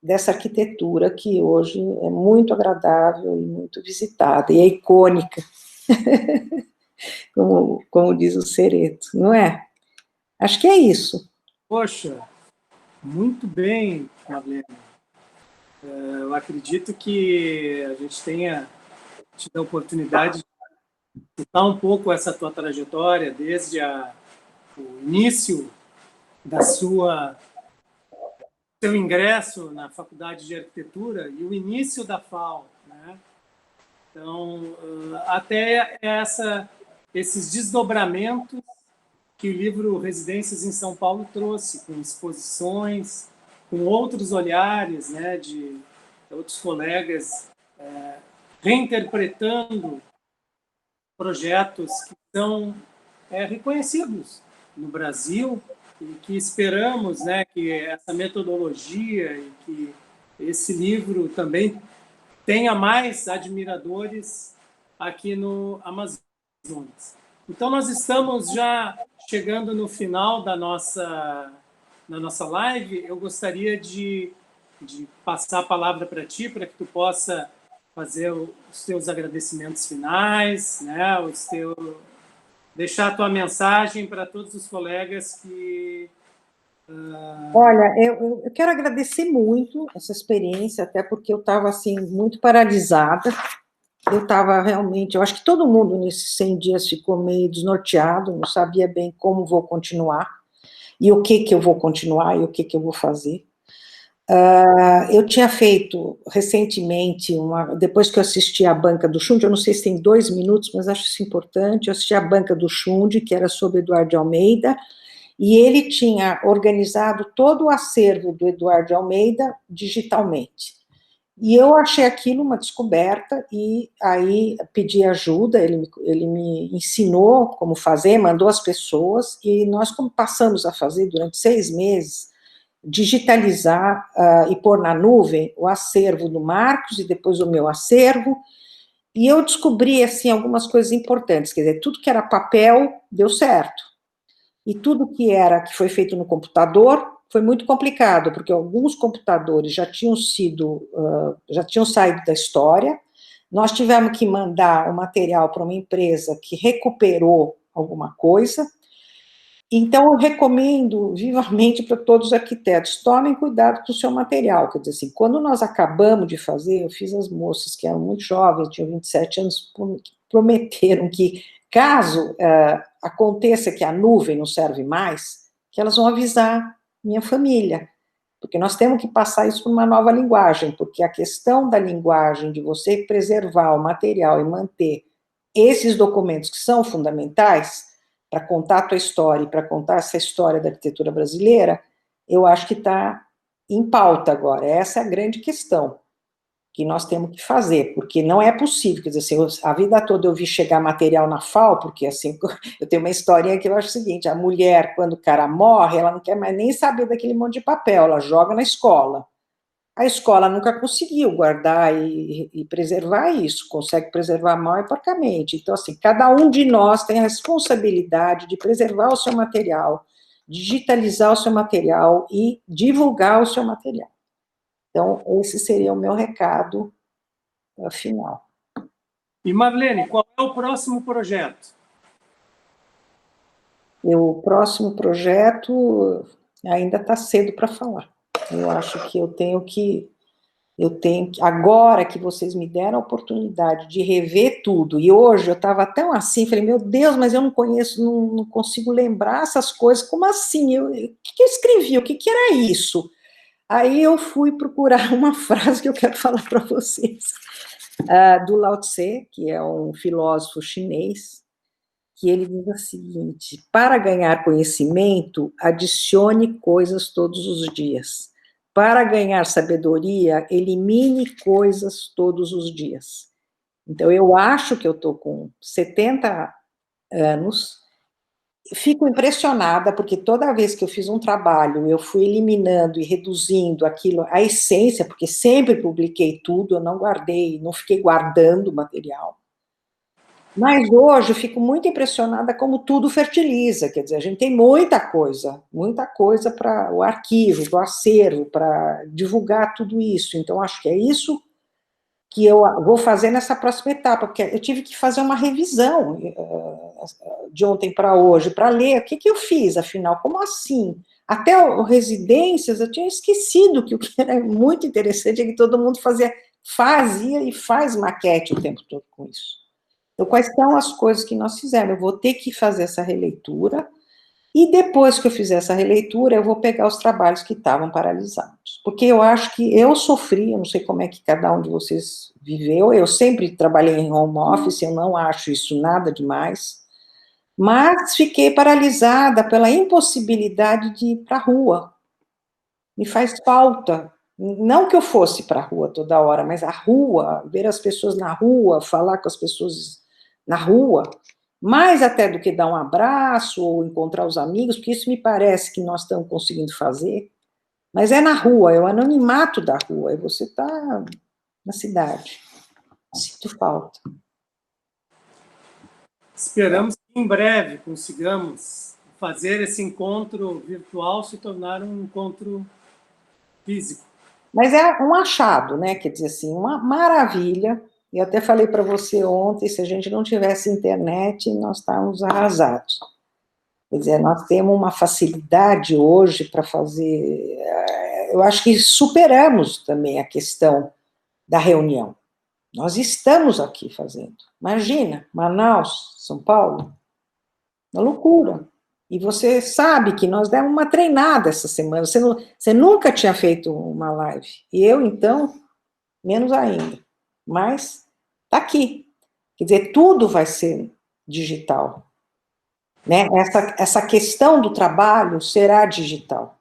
dessa arquitetura que hoje é muito agradável e muito visitada, e é icônica, como diz o Cereto, não é? Acho que é isso. Poxa, muito bem, Marlene. Eu acredito que a gente tenha tido a oportunidade de escutar um pouco essa tua trajetória, desde o início da seu ingresso na Faculdade de Arquitetura e o início da FAO, né? Então, até esses desdobramentos que o livro Residências em São Paulo trouxe, com exposições, com outros olhares, né, de outros colegas reinterpretando projetos que são reconhecidos no Brasil e que esperamos, né, que essa metodologia e que esse livro também tenha mais admiradores aqui no Amazonas. Então, nós estamos já chegando no final da nossa live. Eu gostaria de passar a palavra para ti, para que tu possa fazer os teus agradecimentos finais, né? Deixar a tua mensagem para todos os colegas que... Olha, eu quero agradecer muito essa experiência, até porque eu estava, assim, muito paralisada. Eu estava realmente... Eu acho que todo mundo nesses 100 dias ficou meio desnorteado, não sabia bem como vou continuar, e o que eu vou continuar, e o que eu vou fazer. Eu tinha feito recentemente, depois que eu assisti a Banca do Xund, eu não sei se tem 2 minutos, mas acho isso importante, eu assisti a Banca do Xund, que era sobre Eduardo de Almeida, e ele tinha organizado todo o acervo do Eduardo de Almeida digitalmente. E eu achei aquilo uma descoberta, e aí pedi ajuda, ele me ensinou como fazer, mandou as pessoas, e nós passamos a fazer durante 6 meses, digitalizar e pôr na nuvem o acervo do Marcos, e depois o meu acervo, e eu descobri, assim, algumas coisas importantes, quer dizer, tudo que era papel deu certo, e tudo que foi feito no computador foi muito complicado, porque alguns computadores já tinham saído da história, nós tivemos que mandar o material para uma empresa que recuperou alguma coisa. Então, eu recomendo vivamente para todos os arquitetos, tomem cuidado com o seu material, quer dizer assim, quando nós acabamos de fazer, eu fiz as moças que eram muito jovens, tinham 27 anos, prometeram que, caso aconteça que a nuvem não serve mais, que elas vão avisar minha família, porque nós temos que passar isso para uma nova linguagem, porque a questão da linguagem, de você preservar o material e manter esses documentos que são fundamentais para contar a tua história e para contar essa história da arquitetura brasileira, eu acho que está em pauta agora. Essa é a grande questão que nós temos que fazer, porque não é possível, quer dizer, assim, a vida toda eu vi chegar material na FAO, porque assim, eu tenho uma historinha que eu acho o seguinte, a mulher, quando o cara morre, ela não quer mais nem saber daquele monte de papel, ela joga na escola. A escola nunca conseguiu guardar e preservar isso, consegue preservar mal e porcamente. Então, assim, cada um de nós tem a responsabilidade de preservar o seu material, digitalizar o seu material e divulgar o seu material. Então, esse seria o meu recado final. E Marlene, qual é o próximo projeto? O próximo projeto ainda está cedo para falar. Eu acho que agora que vocês me deram a oportunidade de rever tudo, e hoje eu estava tão assim, falei, meu Deus, mas eu não conheço, não consigo lembrar essas coisas, como assim? O que eu escrevi? O que era isso? Aí eu fui procurar uma frase que eu quero falar para vocês, do Lao Tse, que é um filósofo chinês, que ele diz o seguinte: para ganhar conhecimento, adicione coisas todos os dias. Para ganhar sabedoria, elimine coisas todos os dias. Então, eu acho que eu estou com 70 anos, fico impressionada, porque toda vez que eu fiz um trabalho, eu fui eliminando e reduzindo aquilo, a essência, porque sempre publiquei tudo, eu não guardei, não fiquei guardando material. Mas hoje eu fico muito impressionada como tudo fertiliza, quer dizer, a gente tem muita coisa para o arquivo, para o acervo, para divulgar tudo isso. Então, acho que é isso que eu vou fazer nessa próxima etapa, porque eu tive que fazer uma revisão de ontem para hoje, para ler o que eu fiz, afinal, como assim? Até o Residências, eu tinha esquecido que o que era muito interessante é que todo mundo fazia e faz maquete o tempo todo com isso. Então, quais são as coisas que nós fizemos? Eu vou ter que fazer essa releitura, e depois que eu fizer essa releitura, eu vou pegar os trabalhos que estavam paralisados. Porque eu acho que eu sofri, eu não sei como é que cada um de vocês viveu, eu sempre trabalhei em home office, eu não acho isso nada demais, mas fiquei paralisada pela impossibilidade de ir para a rua. Me faz falta. Não que eu fosse para a rua toda hora, mas a rua, ver as pessoas na rua, falar com as pessoas na rua, mais até do que dar um abraço ou encontrar os amigos, porque isso me parece que nós estamos conseguindo fazer, mas é na rua, é o anonimato da rua, e você está na cidade. Sinto falta. Esperamos que em breve consigamos fazer esse encontro virtual se tornar um encontro físico. Mas é um achado, né? Quer dizer assim, uma maravilha. Eu até falei para você ontem, se a gente não tivesse internet, nós estávamos arrasados. Quer dizer, nós temos uma facilidade hoje para fazer. Eu acho que superamos também a questão da reunião. Nós estamos aqui fazendo. Imagina, Manaus, São Paulo, uma loucura. E você sabe que nós demos uma treinada essa semana. Você nunca tinha feito uma live. E eu, então, menos ainda. Mas está aqui. Quer dizer, tudo vai ser digital. Né? Essa questão do trabalho será digital.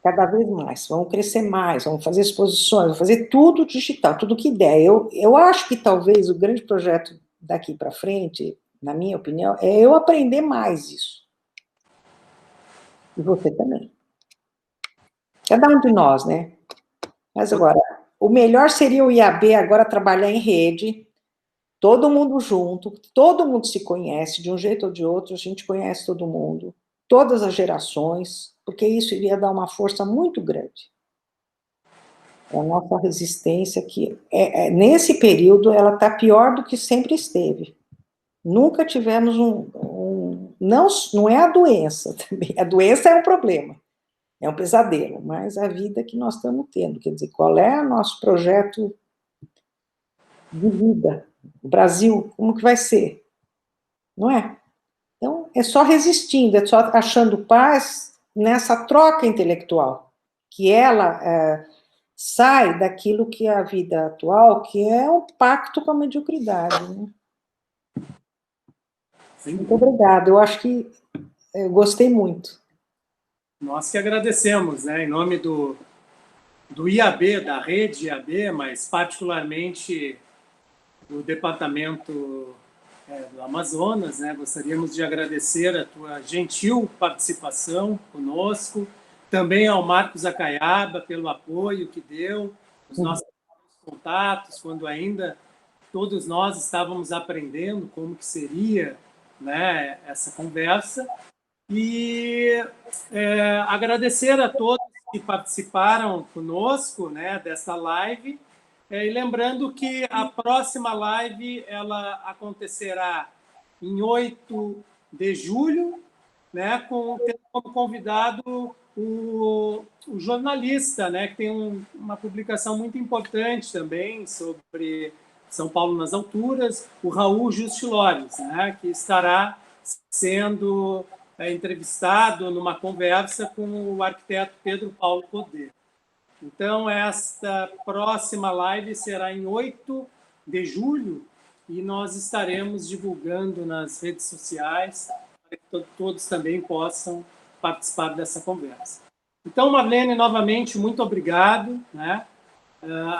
Cada vez mais. Vamos crescer mais, vamos fazer exposições, vamos fazer tudo digital, tudo que der. Eu acho que talvez o grande projeto daqui para frente, na minha opinião, é eu aprender mais isso. E você também. Cada um de nós, né? Mas agora, o melhor seria o IAB agora trabalhar em rede, todo mundo junto, todo mundo se conhece, de um jeito ou de outro, a gente conhece todo mundo, todas as gerações, porque isso iria dar uma força muito grande. A nossa resistência, que nesse período, ela está pior do que sempre esteve. Nunca tivemos não é a doença, também. A doença é um problema, é um pesadelo, mas a vida que nós estamos tendo, quer dizer, qual é o nosso projeto de vida? O Brasil, como que vai ser? Não é? Então, é só resistindo, é só achando paz nessa troca intelectual, que ela sai daquilo que é a vida atual, que é um pacto com a mediocridade. Né? Muito obrigada, eu acho que eu gostei muito. Nós que agradecemos, né, em nome do IAB, da rede IAB, mas particularmente do Departamento do Amazonas, né? Gostaríamos de agradecer a tua gentil participação conosco, também ao Marcos Acaiaba pelo apoio que deu, os nossos contatos, quando ainda todos nós estávamos aprendendo como que seria, né, essa conversa, e agradecer a todos que participaram conosco, né, dessa live, e lembrando que a próxima live ela acontecerá em 8 de julho, né, tendo como convidado o jornalista, né, que tem uma publicação muito importante também sobre São Paulo nas alturas, o Raul Justilores, né, que estará sendo entrevistado numa conversa com o arquiteto Pedro Paulo Poder. Então, esta próxima live será em 8 de julho e nós estaremos divulgando nas redes sociais para que todos também possam participar dessa conversa. Então, Marlene, novamente, muito obrigado. Né?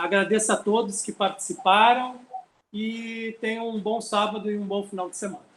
Agradeço a todos que participaram e tenham um bom sábado e um bom final de semana.